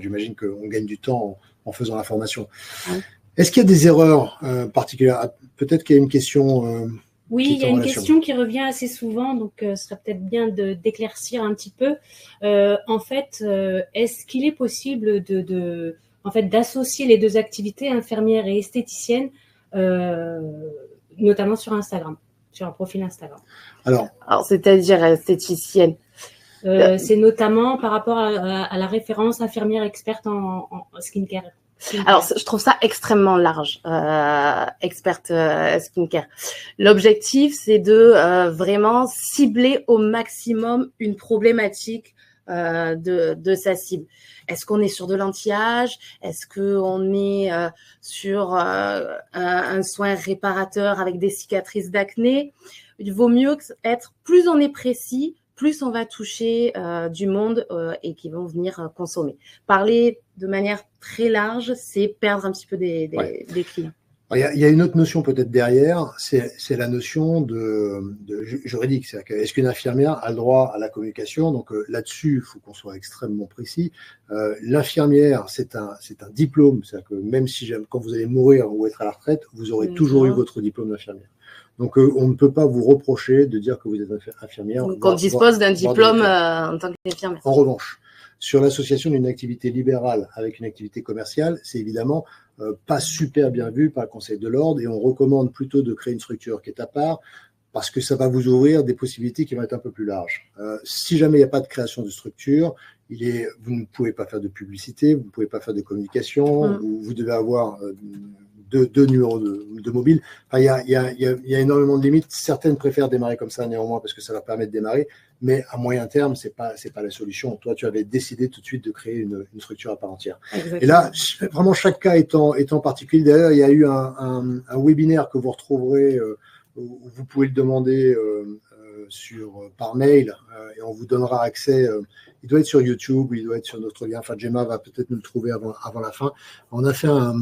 j'imagine qu'on gagne du temps en faisant la formation. Ouais. Est-ce qu'il y a des erreurs particulières? Peut-être qu'il y a une question. Oui, il y a une question qui revient assez souvent, donc ce serait peut-être bien d'éclaircir un petit peu. En fait, est-ce qu'il est possible d'associer les deux activités, infirmière et esthéticienne, notamment sur Instagram, sur un profil Instagram? Alors c'est-à-dire esthéticienne. C'est notamment par rapport à la référence infirmière experte en skincare. Alors, je trouve ça extrêmement large, experte skincare. L'objectif, c'est de vraiment cibler au maximum une problématique de sa cible. Est-ce qu'on est sur de l'anti-âge? Est-ce qu'on est sur un soin réparateur avec des cicatrices d'acné? Il vaut mieux être, plus on est précis, plus on va toucher du monde et qui vont venir consommer. Parler de manière très large, c'est perdre un petit peu des clients. Il y a une autre notion peut-être derrière, c'est la notion de juridique. C'est-à-dire est-ce qu'une infirmière a le droit à la communication? Donc là-dessus, il faut qu'on soit extrêmement précis. L'infirmière, c'est un diplôme. C'est-à-dire que même si quand vous allez mourir ou être à la retraite, vous aurez toujours eu votre diplôme d'infirmière. Donc, on ne peut pas vous reprocher de dire que vous êtes infirmière. Donc, on dispose d'un diplôme en tant qu'infirmière. En revanche, sur l'association d'une activité libérale avec une activité commerciale, c'est évidemment pas super bien vu par le Conseil de l'Ordre et on recommande plutôt de créer une structure qui est à part parce que ça va vous ouvrir des possibilités qui vont être un peu plus larges. Si jamais il n'y a pas de création de structure, vous ne pouvez pas faire de publicité, vous ne pouvez pas faire de communication, vous devez avoir deux numéros de mobile. Enfin, il y a énormément de limites. Certaines préfèrent démarrer comme ça néanmoins parce que ça leur permet de démarrer, mais à moyen terme, c'est pas la solution. Toi, tu avais décidé tout de suite de créer une structure à part entière. Exactement. Et là, vraiment, chaque cas étant particulier. D'ailleurs, il y a eu un webinaire que vous retrouverez, où vous pouvez le demander par mail, et on vous donnera accès. Il doit être sur YouTube, il doit être sur notre lien. Enfin, Gemma va peut-être nous le trouver avant la fin. On a fait un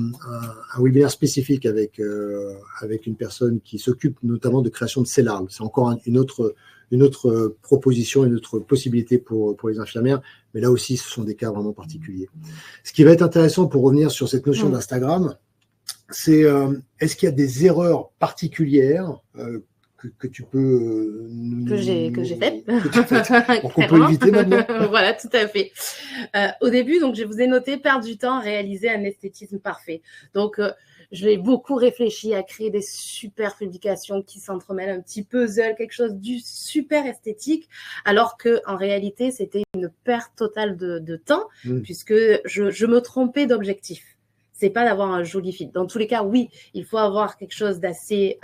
webinaire spécifique avec une personne qui s'occupe notamment de création de CELARL. C'est encore une autre proposition, une autre possibilité pour les infirmières, mais là aussi, ce sont des cas vraiment particuliers. Ce qui va être intéressant pour revenir sur cette notion d'Instagram, c'est est-ce qu'il y a des erreurs particulières que tu peux que j'ai faites. Donc on peut éviter maintenant. Voilà, tout à fait. Au début, donc je vous ai noté perdre du temps à réaliser un esthétisme parfait. Donc j'ai beaucoup réfléchi à créer des super publications qui s'entremêlent, un petit puzzle, quelque chose du super esthétique, alors que en réalité c'était une perte totale de temps, puisque je me trompais d'objectif. C'est pas d'avoir un joli feed. Dans tous les cas, oui, il faut avoir quelque chose d'assez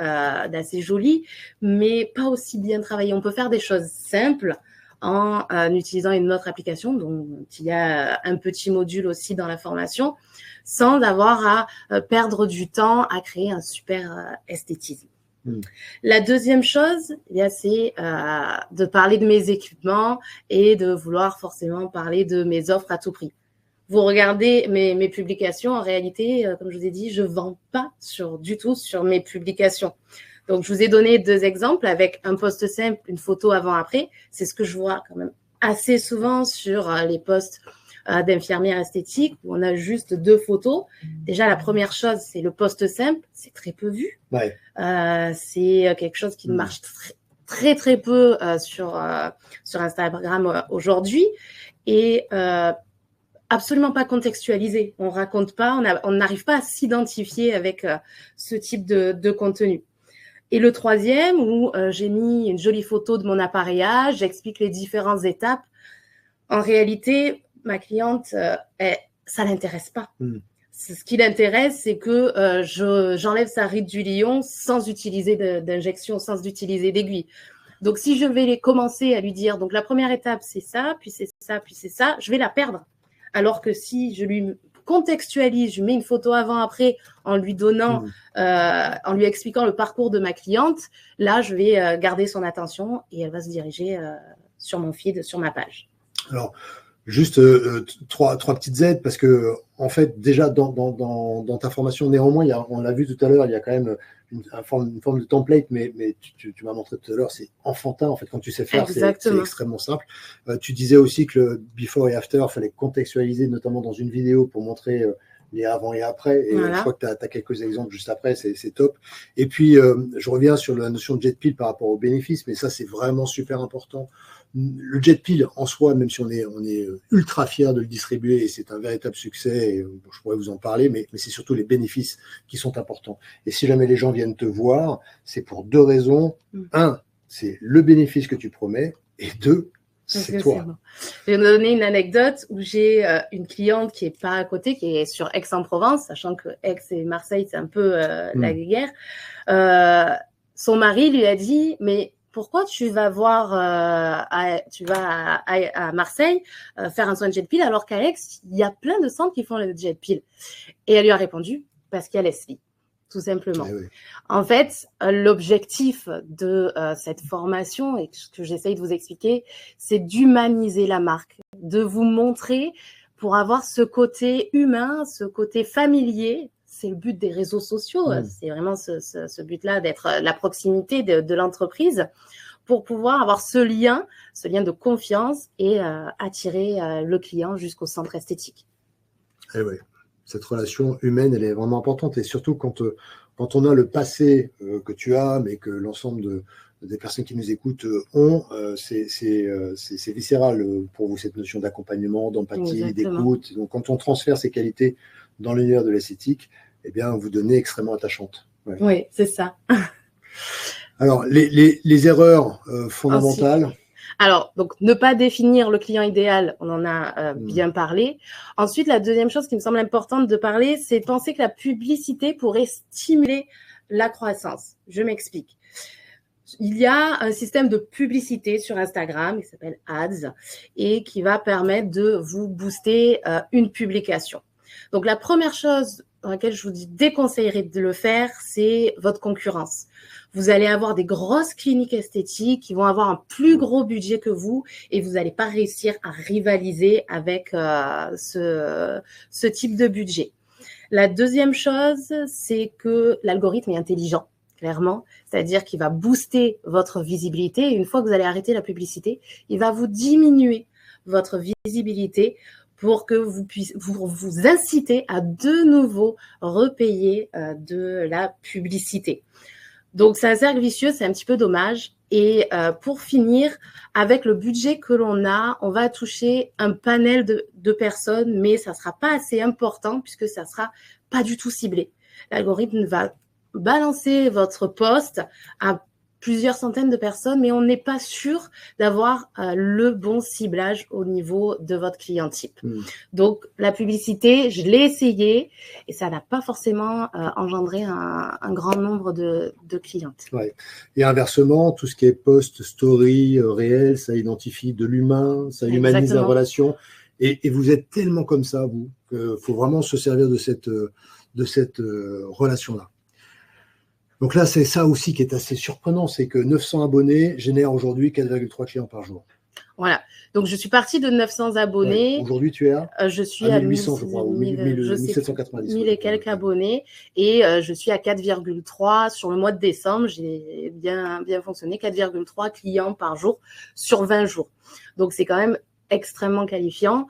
joli, mais pas aussi bien travaillé. On peut faire des choses simples en utilisant une autre application, dont il y a un petit module aussi dans la formation, sans avoir à perdre du temps à créer un super esthétisme. La deuxième chose, c'est de parler de mes équipements et de vouloir forcément parler de mes offres à tout prix. Vous regardez mes publications, en réalité, comme je vous ai dit, je ne vends pas du tout sur mes publications. Donc, je vous ai donné 2 exemples avec un post simple, une photo avant-après. C'est ce que je vois quand même assez souvent sur les posts d'infirmières esthétiques où on a juste 2 photos. Déjà, la première chose, c'est le post simple. C'est très peu vu. Ouais. C'est quelque chose qui marche très, très peu sur Instagram aujourd'hui. Et absolument pas contextualisé. On raconte pas, on n'arrive pas à s'identifier avec ce type de contenu. Et le troisième, où j'ai mis une jolie photo de mon appareillage, j'explique les différentes étapes. En réalité, ma cliente, ça l'intéresse pas. Ce qui l'intéresse, c'est que j'enlève sa ride du lion sans utiliser d'injection, sans utiliser d'aiguille. Donc, si je vais commencer à lui dire, donc la première étape, c'est ça, puis c'est ça, puis c'est ça, je vais la perdre. Alors que si je lui contextualise, je mets une photo avant-après en lui donnant, en lui expliquant le parcours de ma cliente, là, je vais garder son attention et elle va se diriger sur mon feed, sur ma page. Alors, juste trois petites aides parce que, en fait, déjà dans ta formation, néanmoins, on l'a vu tout à l'heure, il y a quand même une forme de template, mais tu m'as montré tout à l'heure, c'est enfantin en fait quand tu sais faire, c'est extrêmement simple. Tu disais aussi que le before et after, il fallait contextualiser, notamment dans une vidéo pour montrer les avant et après. Et voilà. Je crois que tu as quelques exemples juste après, c'est top. Et puis, je reviens sur la notion de jet peel par rapport aux bénéfices, mais ça, c'est vraiment super important. Le jet peel en soi, même si on est ultra fiers de le distribuer et c'est un véritable succès, et je pourrais vous en parler, mais c'est surtout les bénéfices qui sont importants. Et si jamais les gens viennent te voir, c'est pour 2 raisons. 1, c'est le bénéfice que tu promets, et 2, c'est toi. Bon. Je vais vous donner une anecdote où j'ai une cliente qui est pas à côté, qui est sur Aix-en-Provence, sachant que Aix et Marseille, c'est un peu la guerre. Son mari lui a dit, mais pourquoi tu vas à Marseille faire un soin de jet peel alors qu'à Aix, il y a plein de centres qui font le jet peel. Et elle lui a répondu, parce qu'il y a Leslie, tout simplement. Oui. En fait, l'objectif de cette formation, et ce que j'essaye de vous expliquer, c'est d'humaniser la marque, de vous montrer pour avoir ce côté humain, ce côté familier. C'est le but des réseaux sociaux, c'est vraiment ce but-là d'être la proximité de l'entreprise pour pouvoir avoir ce lien de confiance et attirer le client jusqu'au centre esthétique. Eh oui, cette relation humaine, elle est vraiment importante et surtout quand on a le passé que tu as, mais que l'ensemble des personnes qui nous écoutent ont, c'est viscéral pour vous cette notion d'accompagnement, d'empathie, d'écoute. Donc quand on transfère ces qualités dans l'univers de l'esthétique, eh bien, vous devenez extrêmement attachante. Ouais. Oui, c'est ça. Alors, les erreurs fondamentales. Alors, donc, ne pas définir le client idéal, on en a bien parlé. Ensuite, la deuxième chose qui me semble importante de parler, c'est de penser que la publicité pourrait stimuler la croissance. Je m'explique. Il y a un système de publicité sur Instagram qui s'appelle Ads et qui va permettre de vous booster une publication. Donc, la première chose dans laquelle je vous déconseillerais de le faire, c'est votre concurrence. Vous allez avoir des grosses cliniques esthétiques qui vont avoir un plus gros budget que vous et vous n'allez pas réussir à rivaliser avec ce type de budget. La deuxième chose, c'est que l'algorithme est intelligent, clairement, c'est-à-dire qu'il va booster votre visibilité et une fois que vous allez arrêter la publicité, il va vous diminuer votre visibilité pour que vous puissiez vous inciter à de nouveau repayer de la publicité. Donc, c'est un cercle vicieux, c'est un petit peu dommage. Et pour finir, avec le budget que l'on a, on va toucher un panel de personnes, mais ça ne sera pas assez important puisque ça ne sera pas du tout ciblé. L'algorithme va balancer votre post à plusieurs centaines de personnes, mais on n'est pas sûr d'avoir le bon ciblage au niveau de votre client type. Donc, la publicité, je l'ai essayé et ça n'a pas forcément engendré un grand nombre de clientes. Ouais. Et inversement, tout ce qui est post, story, réel, ça identifie de l'humain, ça humanise la relation. Et vous êtes tellement comme ça, vous, qu'il faut vraiment se servir de cette relation-là. Donc là, c'est ça aussi qui est assez surprenant, c'est que 900 abonnés génèrent aujourd'hui 4,3 clients par jour. Voilà. Donc, je suis partie de 900 abonnés. Ouais. Aujourd'hui, tu es je suis à 1800, je crois, ou 1790. 1000 et quelques abonnés. Et je suis à 4,3 sur le mois de décembre. J'ai bien fonctionné. 4,3 clients par jour sur 20 jours. Donc, c'est quand même extrêmement qualifiant.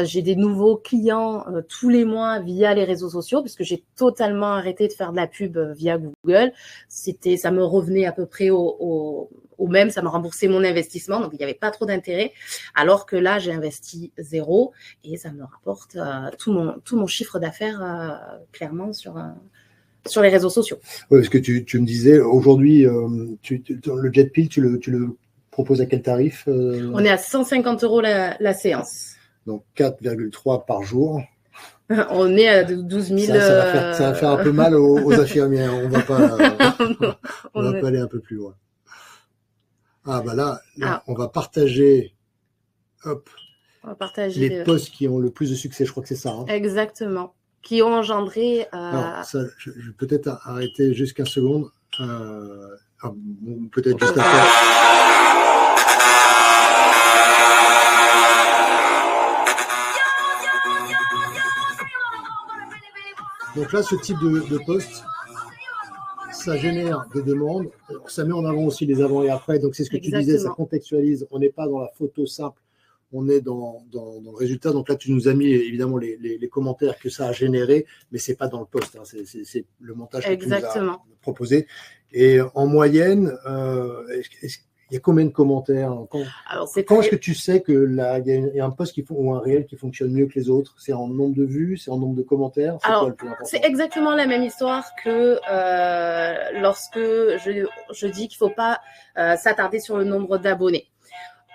J'ai des nouveaux clients tous les mois via les réseaux sociaux parce que j'ai totalement arrêté de faire de la pub via Google. Ça me revenait à peu près au même, ça m'a remboursé mon investissement, donc il n'y avait pas trop d'intérêt. Alors que là, j'ai investi 0 et ça me rapporte tout mon chiffre d'affaires clairement sur les réseaux sociaux. Oui, parce que tu me disais aujourd'hui, le jet pill, tu le propose à quel tarif On est à 150 € la séance. Donc 4,3 par jour. On est à 12 000. Ça va faire un peu mal aux infirmières. On va pas, on va pas aller un peu plus loin. Ah bah là on va partager. Hop. On va partager les posts qui ont le plus de succès. Je crois que c'est ça. Hein. Exactement. Qui ont engendré. Alors, ça, je vais peut-être arrêter juste 15 secondes. Peut-être juste après. Donc là, ce type de post, ça génère des demandes. Alors, ça met en avant aussi les avant et après. Donc c'est ce que tu disais, ça contextualise. On n'est pas dans la photo simple, on est dans le résultat. Donc là, tu nous as mis évidemment les commentaires que ça a généré, mais c'est pas dans le post. Hein. C'est le montage que tu nous as proposé. Et en moyenne, il y a combien de commentaires? Quand est-ce que tu sais qu'il y a un post ou un réel qui fonctionne mieux que les autres? C'est en nombre de vues? C'est en nombre de commentaires? C'est exactement la même histoire que lorsque je dis qu'il ne faut pas s'attarder sur le nombre d'abonnés.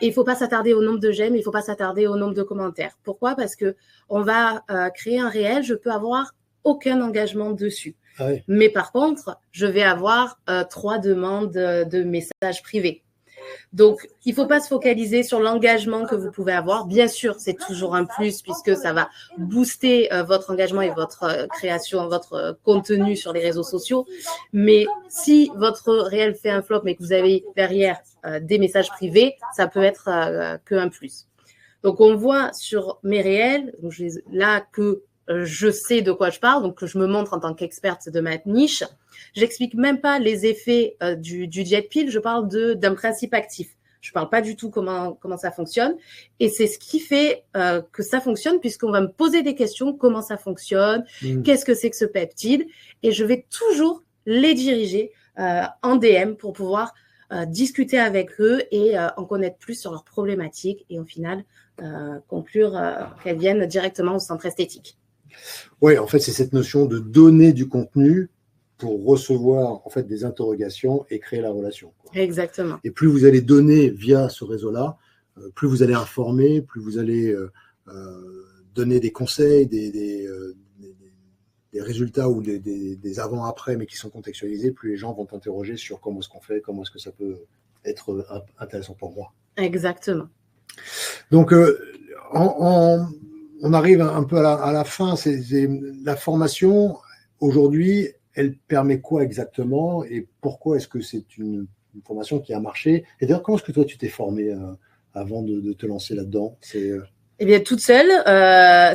Et il ne faut pas s'attarder au nombre de j'aime, il ne faut pas s'attarder au nombre de commentaires. Pourquoi? Parce qu'on va créer un réel, je peux avoir aucun engagement dessus. Ah oui. Mais par contre, je vais avoir 3 demandes de messages privés. Donc, il ne faut pas se focaliser sur l'engagement que vous pouvez avoir. Bien sûr, c'est toujours un plus puisque ça va booster votre engagement et votre création, votre contenu sur les réseaux sociaux. Mais si votre réel fait un flop mais que vous avez derrière des messages privés, ça peut être qu'un plus. Donc, on voit sur mes réels, là que je sais de quoi je parle, donc que je me montre en tant qu'experte de ma niche. J'explique même pas les effets du jet pill, je parle d'un principe actif. Je parle pas du tout comment ça fonctionne. Et c'est ce qui fait que ça fonctionne puisqu'on va me poser des questions, comment ça fonctionne, qu'est-ce que c'est que ce peptide. Et je vais toujours les diriger en DM pour pouvoir discuter avec eux et en connaître plus sur leurs problématiques et au final conclure qu'elles viennent directement au centre esthétique. Oui, en fait, c'est cette notion de donner du contenu pour recevoir en fait des interrogations et créer la relation, quoi. Exactement. Et plus vous allez donner via ce réseau-là, plus vous allez informer, plus vous allez donner des conseils, des résultats ou des avant-après, mais qui sont contextualisés, plus les gens vont t'interroger sur comment est-ce qu'on fait, comment est-ce que ça peut être intéressant pour moi. Exactement. Donc, on arrive un peu à la fin. La formation, aujourd'hui, elle permet quoi exactement et pourquoi est-ce que c'est une formation qui a marché? Et d'ailleurs, comment est-ce que toi, tu t'es formé avant de te lancer là-dedans? Eh bien, toute seule,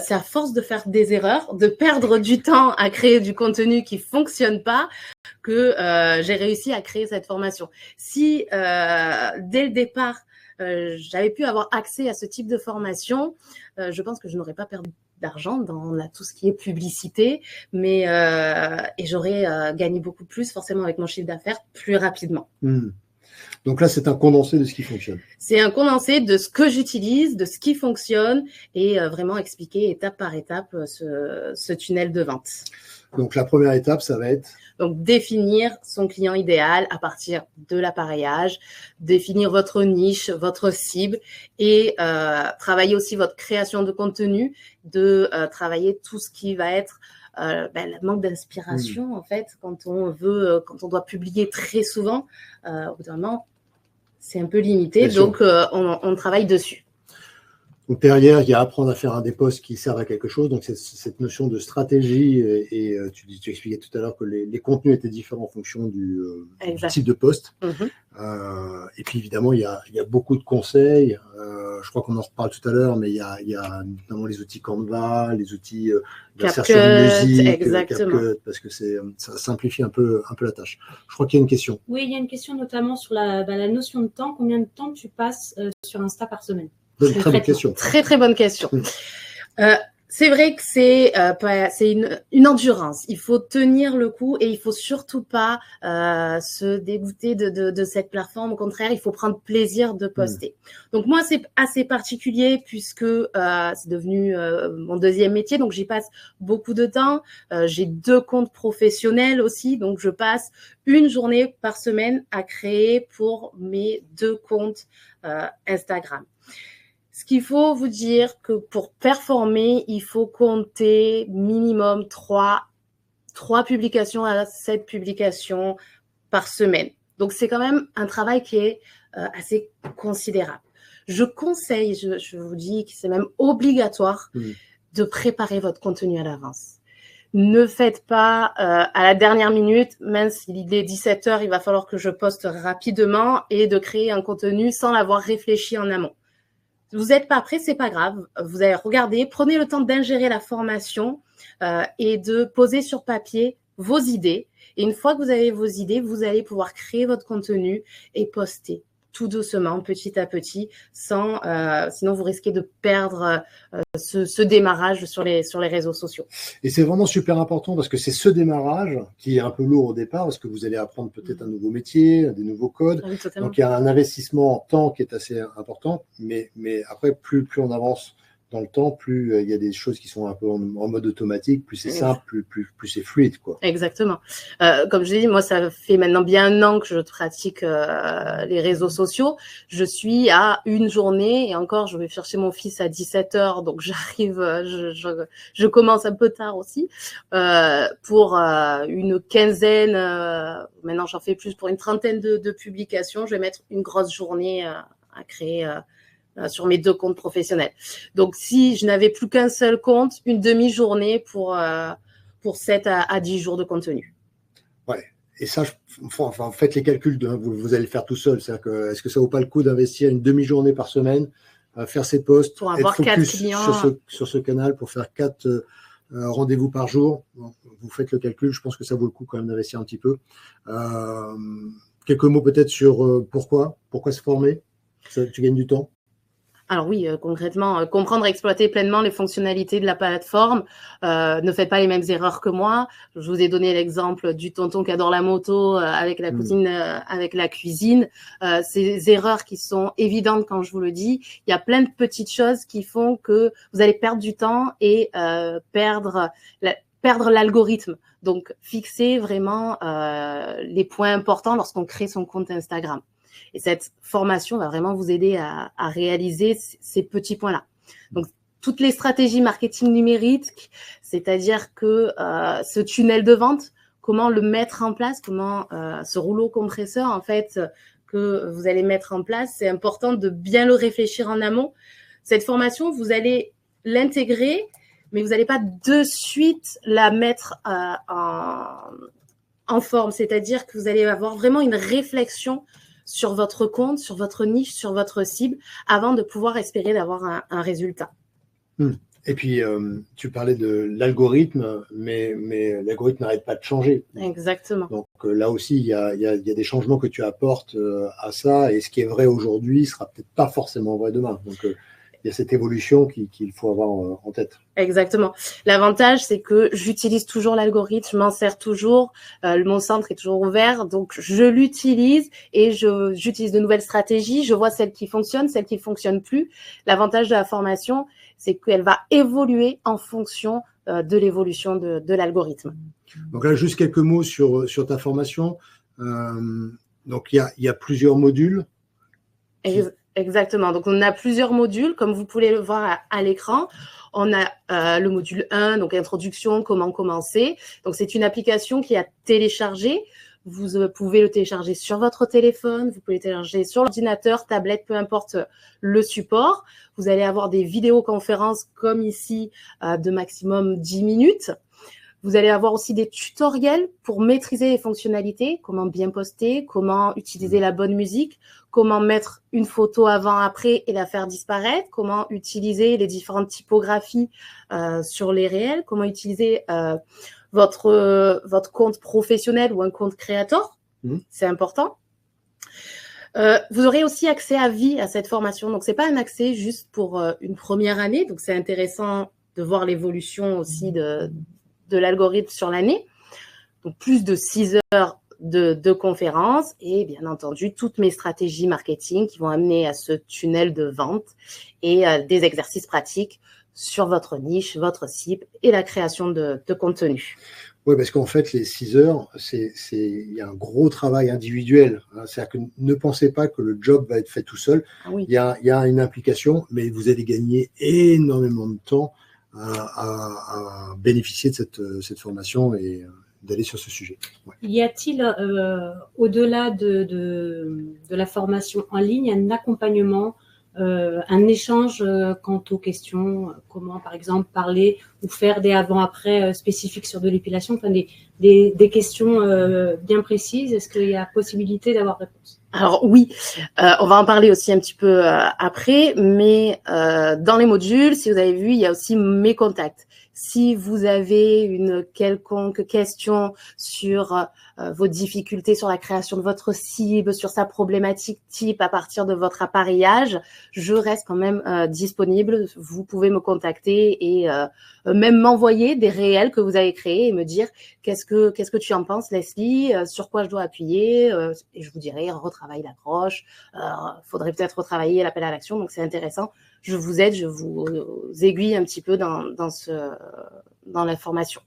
c'est à force de faire des erreurs, de perdre du temps à créer du contenu qui fonctionne pas, que j'ai réussi à créer cette formation. Si dès le départ, j'avais pu avoir accès à ce type de formation, je pense que je n'aurais pas perdu d'argent dans tout ce qui est publicité, mais et j'aurais gagné beaucoup plus forcément avec mon chiffre d'affaires plus rapidement. Donc là, c'est un condensé de ce qui fonctionne. C'est un condensé de ce que j'utilise, de ce qui fonctionne et vraiment expliquer étape par étape ce tunnel de vente. Donc la première étape, ça va être donc définir son client idéal à partir de l'appareillage, définir votre niche, votre cible et travailler aussi votre création de contenu, de travailler tout ce qui va être le manque d'inspiration en fait quand on doit publier très souvent, au bout d'un moment c'est un peu limité, donc on travaille dessus. Donc derrière, il y a apprendre à faire un des posts qui servent à quelque chose. Donc c'est cette notion de stratégie et tu expliquais tout à l'heure que les contenus étaient différents en fonction du type de post. Et puis évidemment, il y a beaucoup de conseils. Je crois qu'on en reparle tout à l'heure, mais il y a notamment les outils Canva, les outils d'insertion de musique, CapCut, parce que ça simplifie un peu la tâche. Je crois qu'il y a une question. Oui, il y a une question notamment sur la notion de temps. Combien de temps tu passes sur Insta par semaine? Très bonne question. Très bonne question. C'est vrai que c'est une endurance. Il faut tenir le coup et il faut surtout pas se dégoûter de cette plateforme. Au contraire, il faut prendre plaisir de poster. Donc moi, c'est assez particulier puisque c'est devenu mon deuxième métier. Donc j'y passe beaucoup de temps. J'ai 2 comptes professionnels aussi. Donc je passe une journée par semaine à créer pour mes 2 comptes Instagram. Ce qu'il faut vous dire que pour performer, il faut compter minimum 3 publications à 7 publications par semaine. Donc, c'est quand même un travail qui est assez considérable. Je conseille, je vous dis que c'est même obligatoire de préparer votre contenu à l'avance. Ne faites pas à la dernière minute, même s'il est 17h, il va falloir que je poste rapidement et de créer un contenu sans l'avoir réfléchi en amont. Vous n'êtes pas prêt, c'est pas grave. Vous allez regarder, prenez le temps d'ingérer la formation et de poser sur papier vos idées. Et une fois que vous avez vos idées, vous allez pouvoir créer votre contenu et poster tout doucement, petit à petit, sinon vous risquez de perdre ce démarrage sur les réseaux sociaux. Et c'est vraiment super important parce que c'est ce démarrage qui est un peu lourd au départ parce que vous allez apprendre peut-être un nouveau métier, des nouveaux codes. Oui, donc il y a un investissement en temps qui est assez important, mais après plus on avance dans le temps, plus il y a des choses qui sont un peu en mode automatique, plus c'est simple, plus c'est fluide, quoi. Exactement. Comme je l'ai dit, moi, ça fait maintenant bien 1 an que je pratique les réseaux sociaux. Je suis à une journée et encore, je vais chercher mon fils à 17h, donc j'arrive, je commence un peu tard aussi, pour une quinzaine, maintenant j'en fais plus, pour une trentaine de publications. Je vais mettre une grosse journée à créer sur mes 2 comptes professionnels. Donc, si je n'avais plus qu'un seul compte, une demi-journée pour 7 à 10 jours de contenu. Ouais. Et ça, faites les calculs, vous allez le faire tout seul. C'est-à-dire que, est-ce que ça vaut pas le coup d'investir une demi-journée par semaine, faire ses posts, pour avoir 4 clients sur ce canal, pour faire 4 rendez-vous par jour. Vous faites le calcul, je pense que ça vaut le coup quand même d'investir un petit peu. Quelques mots peut-être sur pourquoi se former. Tu gagnes du temps. Alors oui, concrètement, comprendre et exploiter pleinement les fonctionnalités de la plateforme. Ne faites pas les mêmes erreurs que moi. Je vous ai donné l'exemple du tonton qui adore la moto avec la cousine, avec la cuisine. Ces erreurs qui sont évidentes quand je vous le dis. Il y a plein de petites choses qui font que vous allez perdre du temps et perdre perdre l'algorithme. Donc, fixer vraiment les points importants lorsqu'on crée son compte Instagram. Et cette formation va vraiment vous aider à réaliser ces petits points-là. Donc, toutes les stratégies marketing numérique, c'est-à-dire que ce tunnel de vente, comment le mettre en place, comment ce rouleau compresseur, en fait, que vous allez mettre en place, c'est important de bien le réfléchir en amont. Cette formation, vous allez l'intégrer, mais vous n'allez pas de suite la mettre en forme. C'est-à-dire que vous allez avoir vraiment une réflexion sur votre compte, sur votre niche, sur votre cible, avant de pouvoir espérer d'avoir un résultat. Et puis, tu parlais de l'algorithme, mais l'algorithme n'arrête pas de changer. Exactement. Donc là aussi, il y a des changements que tu apportes à ça, et ce qui est vrai aujourd'hui sera peut-être pas forcément vrai demain. Donc, il y a cette évolution qu'il faut avoir en tête. Exactement. L'avantage, c'est que j'utilise toujours l'algorithme, je m'en sers toujours, mon centre est toujours ouvert, donc je l'utilise et j'utilise de nouvelles stratégies, je vois celles qui fonctionnent plus. L'avantage de la formation, c'est qu'elle va évoluer en fonction de l'évolution de l'algorithme. Donc là, juste quelques mots sur ta formation. Donc, il y a plusieurs modules. Exactement. Donc, on a plusieurs modules, comme vous pouvez le voir à l'écran. On a le module 1, donc introduction, comment commencer. Donc, c'est une application qui est à télécharger. Vous pouvez le télécharger sur votre téléphone, vous pouvez le télécharger sur l'ordinateur, tablette, peu importe le support. Vous allez avoir des vidéoconférences comme ici de maximum 10 minutes. Vous allez avoir aussi des tutoriels pour maîtriser les fonctionnalités, comment bien poster, comment utiliser la bonne musique, comment mettre une photo avant-après et la faire disparaître, comment utiliser les différentes typographies sur les réels, comment utiliser votre compte professionnel ou un compte créateur. C'est important. Vous aurez aussi accès à vie à cette formation. Donc, c'est pas un accès juste pour une première année. Donc, c'est intéressant de voir l'évolution aussi de l'algorithme sur l'année. Donc, plus de 6 heures de conférences et bien entendu, toutes mes stratégies marketing qui vont amener à ce tunnel de vente et des exercices pratiques sur votre niche, votre cible et la création de contenu. Oui, parce qu'en fait, les 6 heures, il y a un gros travail individuel. C'est-à-dire que ne pensez pas que le job va être fait tout seul. Ah oui. Il y a une implication, mais vous allez gagner énormément de temps à bénéficier de cette formation et d'aller sur ce sujet. Ouais. Y a-t-il, au-delà de la formation en ligne, un accompagnement, un échange quant aux questions, comment par exemple parler ou faire des avant-après spécifiques sur de l'épilation, enfin des questions bien précises? Est-ce qu'il y a possibilité d'avoir réponse? Alors oui, on va en parler aussi un petit peu après, mais dans les modules, si vous avez vu, il y a aussi mes contacts. Si vous avez une quelconque question sur vos difficultés sur la création de votre cible, sur sa problématique type à partir de votre appareillage, je reste quand même disponible. Vous pouvez me contacter et même m'envoyer des réels que vous avez créés et me dire qu'est-ce que tu en penses, Leslie, sur quoi je dois appuyer, et je vous dirai retravaille l'accroche, faudrait peut-être retravailler l'appel à l'action. Donc c'est intéressant. Je vous aide, je vous aiguille un petit peu dans la formation.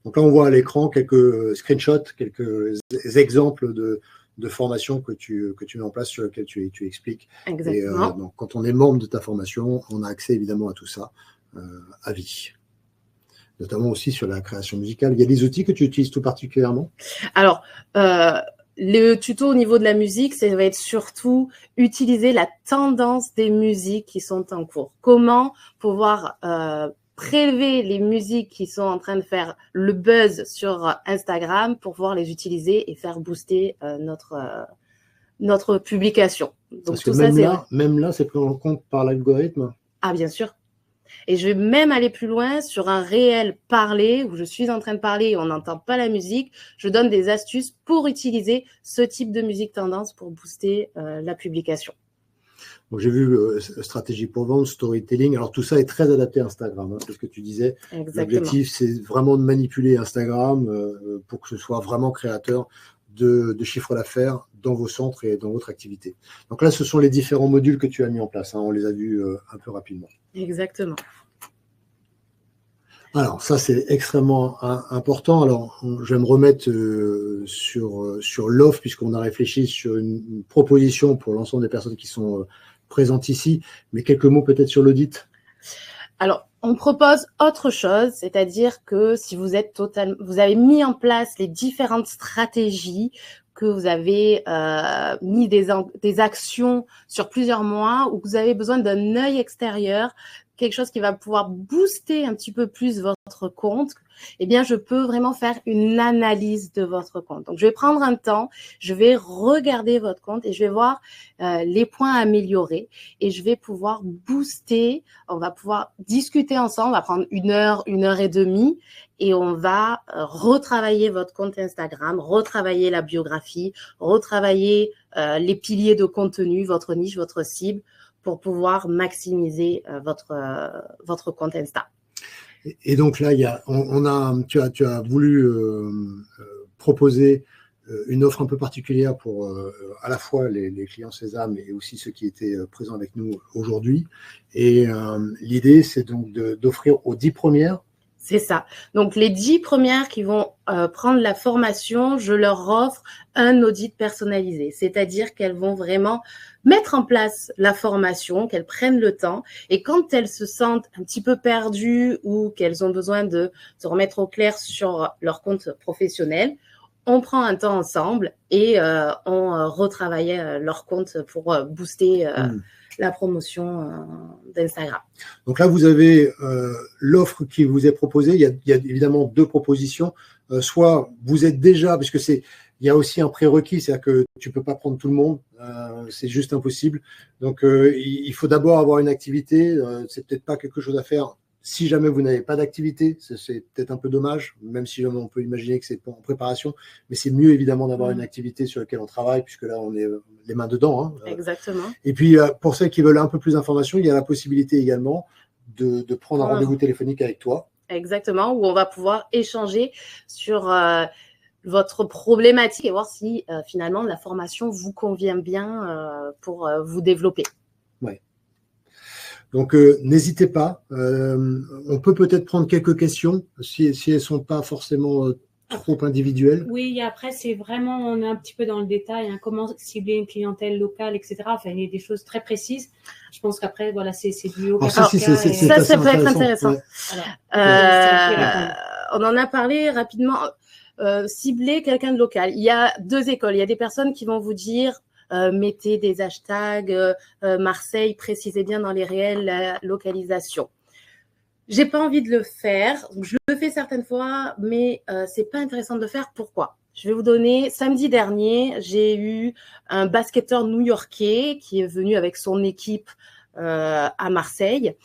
Donc là, on voit à l'écran quelques screenshots, quelques exemples de formations que tu mets en place, sur lesquelles tu expliques. Exactement. Et donc, quand on est membre de ta formation, on a accès évidemment à tout ça à vie. Notamment aussi sur la création musicale. Il y a des outils que tu utilises tout particulièrement? Alors, le tuto au niveau de la musique, ça va être surtout utiliser la tendance des musiques qui sont en cours. Comment pouvoir prélever les musiques qui sont en train de faire le buzz sur Instagram pour pouvoir les utiliser et faire booster notre publication. Donc, parce que même là, c'est pris en compte par l'algorithme? Ah, bien sûr. Et je vais même aller plus loin sur un réel parler où je suis en train de parler et on n'entend pas la musique. Je donne des astuces pour utiliser ce type de musique tendance pour booster la publication. J'ai vu stratégie pour vendre, storytelling. Alors tout ça est très adapté à Instagram, c'est ce que tu disais. L'objectif, c'est vraiment de manipuler Instagram pour que ce soit vraiment créateur de chiffre d'affaires dans vos centres et dans votre activité. Donc là, ce sont les différents modules que tu as mis en place. On les a vus un peu rapidement. Exactement. Alors, ça, c'est extrêmement important. Alors, je vais me remettre sur l'offre, puisqu'on a réfléchi sur une proposition pour l'ensemble des personnes qui sont présentes ici. Mais quelques mots peut-être sur l'audit. Alors, on propose autre chose, c'est-à-dire que si vous avez mis en place les différentes stratégies, que vous avez mis des actions sur plusieurs mois, ou que vous avez besoin d'un œil extérieur, quelque chose qui va pouvoir booster un petit peu plus votre compte, eh bien, je peux vraiment faire une analyse de votre compte. Donc, je vais prendre un temps, je vais regarder votre compte et je vais voir les points à améliorer et je vais pouvoir booster. On va pouvoir discuter ensemble, on va prendre 1 heure et demie et on va retravailler votre compte Instagram, retravailler la biographie, retravailler les piliers de contenu, votre niche, votre cible, pour pouvoir maximiser votre compte Insta. Et donc là, tu as voulu proposer une offre un peu particulière pour à la fois les clients Sésame et aussi ceux qui étaient présents avec nous aujourd'hui. Et l'idée, c'est donc d'offrir aux 10 premières. C'est ça. Donc, les 10 premières qui vont prendre la formation, je leur offre un audit personnalisé. C'est-à-dire qu'elles vont vraiment mettre en place la formation, qu'elles prennent le temps. Et quand elles se sentent un petit peu perdues ou qu'elles ont besoin de se remettre au clair sur leur compte professionnel, on prend un temps ensemble et on retravaille leur compte pour booster la promotion d'Instagram. Donc là, vous avez l'offre qui vous est proposée. Il y a évidemment 2 propositions. Soit vous êtes déjà, parce que il y a aussi un prérequis, c'est-à-dire que tu ne peux pas prendre tout le monde, c'est juste impossible. Donc, il faut d'abord avoir une activité. C'est peut-être pas quelque chose à faire si jamais vous n'avez pas d'activité. C'est peut-être un peu dommage, même si on peut imaginer que c'est en préparation. Mais c'est mieux évidemment d'avoir une activité sur laquelle on travaille, puisque là, on est les mains dedans. Hein. Exactement. Et puis, pour ceux qui veulent un peu plus d'informations, il y a la possibilité également de prendre un rendez-vous téléphonique avec toi. Exactement, où on va pouvoir échanger sur votre problématique et voir si finalement la formation vous convient bien pour vous développer. Ouais. Donc, n'hésitez pas. On peut peut-être prendre quelques questions si elles ne sont pas forcément trop individuelles. Oui, après, c'est vraiment, on est un petit peu dans le détail, hein, comment cibler une clientèle locale, etc. Enfin, il y a des choses très précises. Je pense qu'après, voilà, c'est du haut. Ça peut être intéressant. Ouais. On en a parlé rapidement. Cibler quelqu'un de local. Il y a 2 écoles. Il y a des personnes qui vont vous dire mettez des hashtags Marseille, précisez bien dans les réels la localisation. J'ai pas envie de le faire. Je le fais certaines fois, mais c'est pas intéressant de le faire. Pourquoi ? Je vais vous donner, samedi dernier, j'ai eu un basketteur new-yorkais qui est venu avec son équipe à Marseille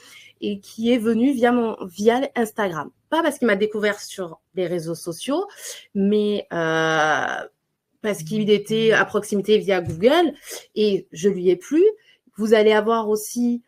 et qui est venu via Instagram. Pas parce qu'il m'a découvert sur les réseaux sociaux, mais parce qu'il était à proximité via Google et je lui ai plu. Vous allez avoir aussi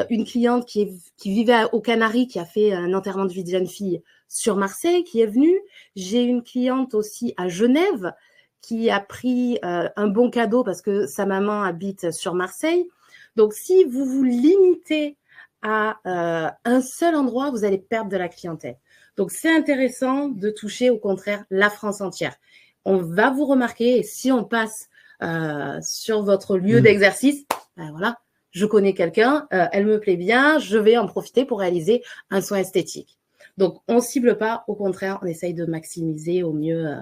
une cliente qui vivait aux Canaries, qui a fait un enterrement de vie de jeune fille sur Marseille, qui est venue. J'ai une cliente aussi à Genève qui a pris un bon cadeau parce que sa maman habite sur Marseille. Donc, si vous vous limitez à un seul endroit, vous allez perdre de la clientèle. Donc, c'est intéressant de toucher au contraire la France entière. On va vous remarquer et si on passe sur votre lieu d'exercice, ben voilà, je connais quelqu'un, elle me plaît bien, je vais en profiter pour réaliser un soin esthétique. Donc, on ne cible pas, au contraire, on essaye de maximiser au mieux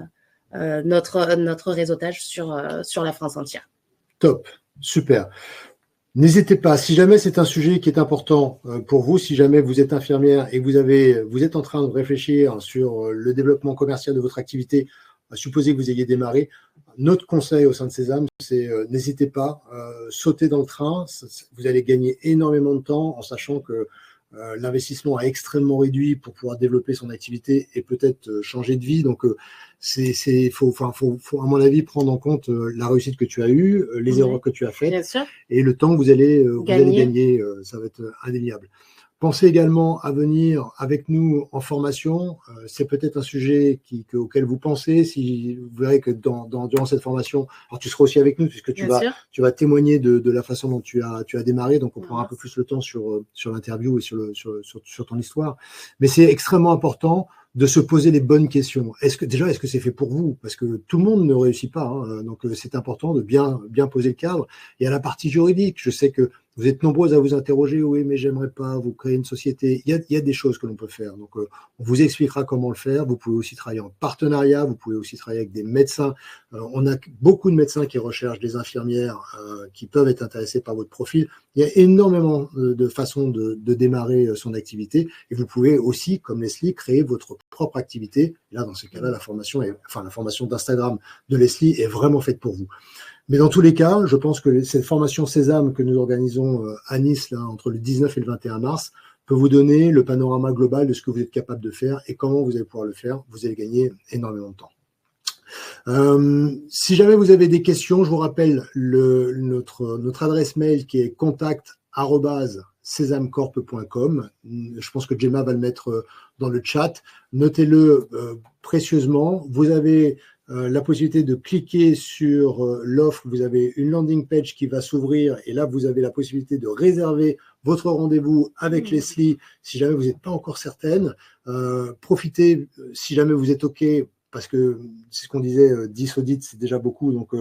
notre réseautage sur la France entière. Top, super. N'hésitez pas, si jamais c'est un sujet qui est important pour vous, si jamais vous êtes infirmière et vous êtes en train de réfléchir sur le développement commercial de votre activité, supposez que vous ayez démarré, notre conseil au sein de Sésame, c'est n'hésitez pas, sautez dans le train, vous allez gagner énormément de temps en sachant que l'investissement est extrêmement réduit pour pouvoir développer son activité et peut-être changer de vie. Donc, faut, à mon avis, prendre en compte la réussite que tu as eue, les erreurs que tu as faites et le temps que vous allez gagner. Ça va être indéniable. Pensez également à venir avec nous en formation. C'est peut-être un sujet auquel vous pensez. Si vous verrez que durant cette formation, alors tu seras aussi avec nous puisque tu vas témoigner de la façon dont tu as démarré. Donc on prendra un peu plus le temps sur l'interview et sur ton histoire. Mais c'est extrêmement important de se poser les bonnes questions. Est-ce que c'est fait pour vous? Parce que tout le monde ne réussit pas. Hein. Donc c'est important de bien poser le cadre. Et à la partie juridique, je sais que vous êtes nombreux à vous interroger, oui, mais j'aimerais pas vous créer une société. Il y a des choses que l'on peut faire. Donc, on vous expliquera comment le faire. Vous pouvez aussi travailler en partenariat. Vous pouvez aussi travailler avec des médecins. On a beaucoup de médecins qui recherchent des infirmières qui peuvent être intéressés par votre profil. Il y a énormément de façons de démarrer son activité. Et vous pouvez aussi, comme Leslie, créer votre propre activité. Et là, dans ce cas-là, la formation d'Instagram de Leslie est vraiment faite pour vous. Mais dans tous les cas, je pense que cette formation Sésame que nous organisons à Nice là, entre le 19 et le 21 mars peut vous donner le panorama global de ce que vous êtes capable de faire et comment vous allez pouvoir le faire. Vous allez gagner énormément de temps. Si jamais vous avez des questions, je vous rappelle notre adresse mail qui est contact@sesamecorp.com. Je pense que Gemma va le mettre dans le chat. Notez-le précieusement. Vous avez la possibilité de cliquer sur l'offre. Vous avez une landing page qui va s'ouvrir et là, vous avez la possibilité de réserver votre rendez-vous avec Leslie si jamais vous n'êtes pas encore certaine. Profitez si jamais vous êtes OK. Parce que c'est ce qu'on disait, 10 audits, c'est déjà beaucoup, donc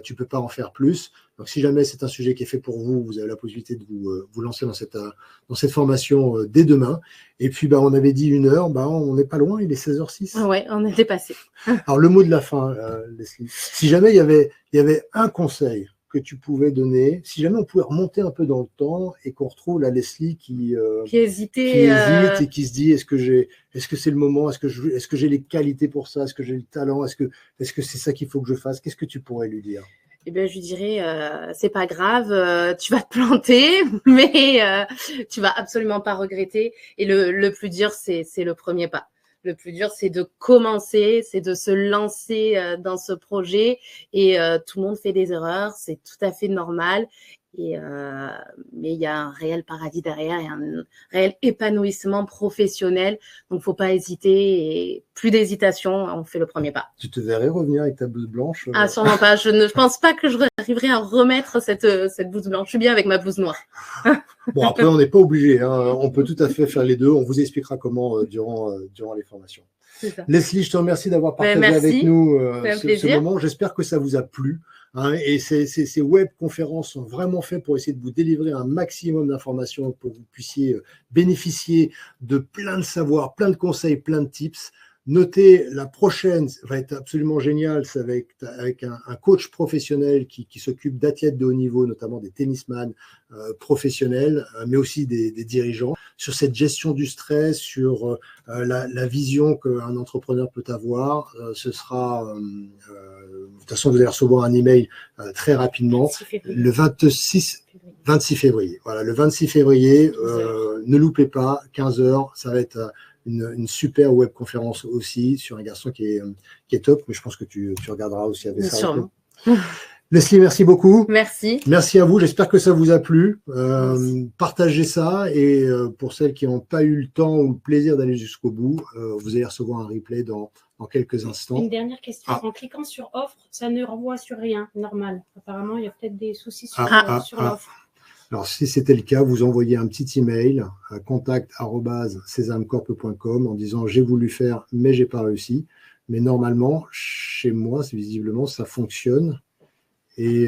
tu peux pas en faire plus. Donc si jamais c'est un sujet qui est fait pour vous, vous avez la possibilité de vous lancer dans cette formation dès demain. Et puis on avait dit 1 heure, on n'est pas loin, il est 16h06. Ah ouais, on est dépassé. Alors le mot de la fin, Leslie. Si jamais il y avait un conseil que tu pouvais donner, si jamais on pouvait remonter un peu dans le temps et qu'on retrouve la Leslie qui hésite et qui se dit est-ce que c'est le moment, est-ce que j'ai les qualités pour ça, est-ce que j'ai le talent, est-ce que c'est ça qu'il faut que je fasse, qu'est-ce que tu pourrais lui dire? Eh bien, je lui dirais, c'est pas grave, tu vas te planter, mais tu vas absolument pas regretter. Et le plus dur, c'est le premier pas. Le plus dur, c'est de commencer, c'est de se lancer dans ce projet. Et tout le monde fait des erreurs, c'est tout à fait normal. Mais il y a un réel paradis derrière, il y a un réel épanouissement professionnel. Donc, faut pas hésiter. Et plus d'hésitation, on fait le premier pas. Tu te verrais revenir avec ta blouse blanche? Ah, sûrement pas. Je ne pense pas que je arriverai à remettre cette blouse blanche. Je suis bien avec ma blouse noire. Bon, après, on n'est pas obligé. Hein. On peut tout à fait faire les deux. On vous expliquera comment durant les formations. Leslie, je te remercie d'avoir partagé avec nous ce moment. J'espère que ça vous a plu. Hein, et ces web conférences sont vraiment faites pour essayer de vous délivrer un maximum d'informations pour que vous puissiez bénéficier de plein de savoirs, plein de conseils, plein de tips. Notez, la prochaine va être absolument géniale, c'est avec un coach professionnel qui s'occupe d'athlètes de haut niveau, notamment des tennisman professionnels, mais aussi des dirigeants, sur cette gestion du stress, sur la vision qu'un entrepreneur peut avoir. Ce sera, de toute façon, vous allez recevoir un email très rapidement, le 26 février. Voilà, le 26 février, ne loupez pas, 15h, ça va être une super webconférence aussi sur un garçon qui est top, mais je pense que tu regarderas aussi avec ça. Sûrement. Leslie, merci beaucoup. Merci. Merci à vous. J'espère que ça vous a plu. Partagez ça et pour celles qui n'ont pas eu le temps ou le plaisir d'aller jusqu'au bout, vous allez recevoir un replay dans quelques instants. Une dernière question. En cliquant sur offre, ça ne renvoie sur rien. Normal. Apparemment, il y a peut-être des soucis sur l'offre. Alors, si c'était le cas, vous envoyez un petit email à contact@sesamecorp.com en disant « J'ai voulu faire, mais j'ai pas réussi ». Mais normalement, chez moi, visiblement, ça fonctionne. Et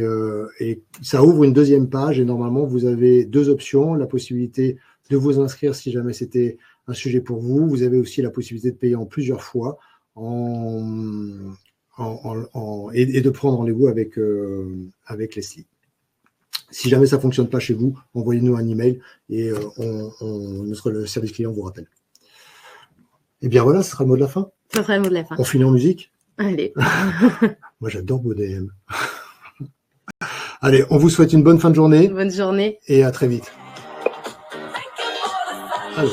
ça ouvre une deuxième page. Et normalement, vous avez 2 options. La possibilité de vous inscrire si jamais c'était un sujet pour vous. Vous avez aussi la possibilité de payer en plusieurs fois et de prendre rendez-vous avec Leslie. Si jamais ça ne fonctionne pas chez vous, envoyez-nous un email et le service client vous rappelle. Et bien voilà, ce sera le mot de la fin. Ce sera le mot de la fin. On finit en musique? Allez. Moi, j'adore Baudem. Allez, on vous souhaite une bonne fin de journée. Bonne journée. Et à très vite. Alors,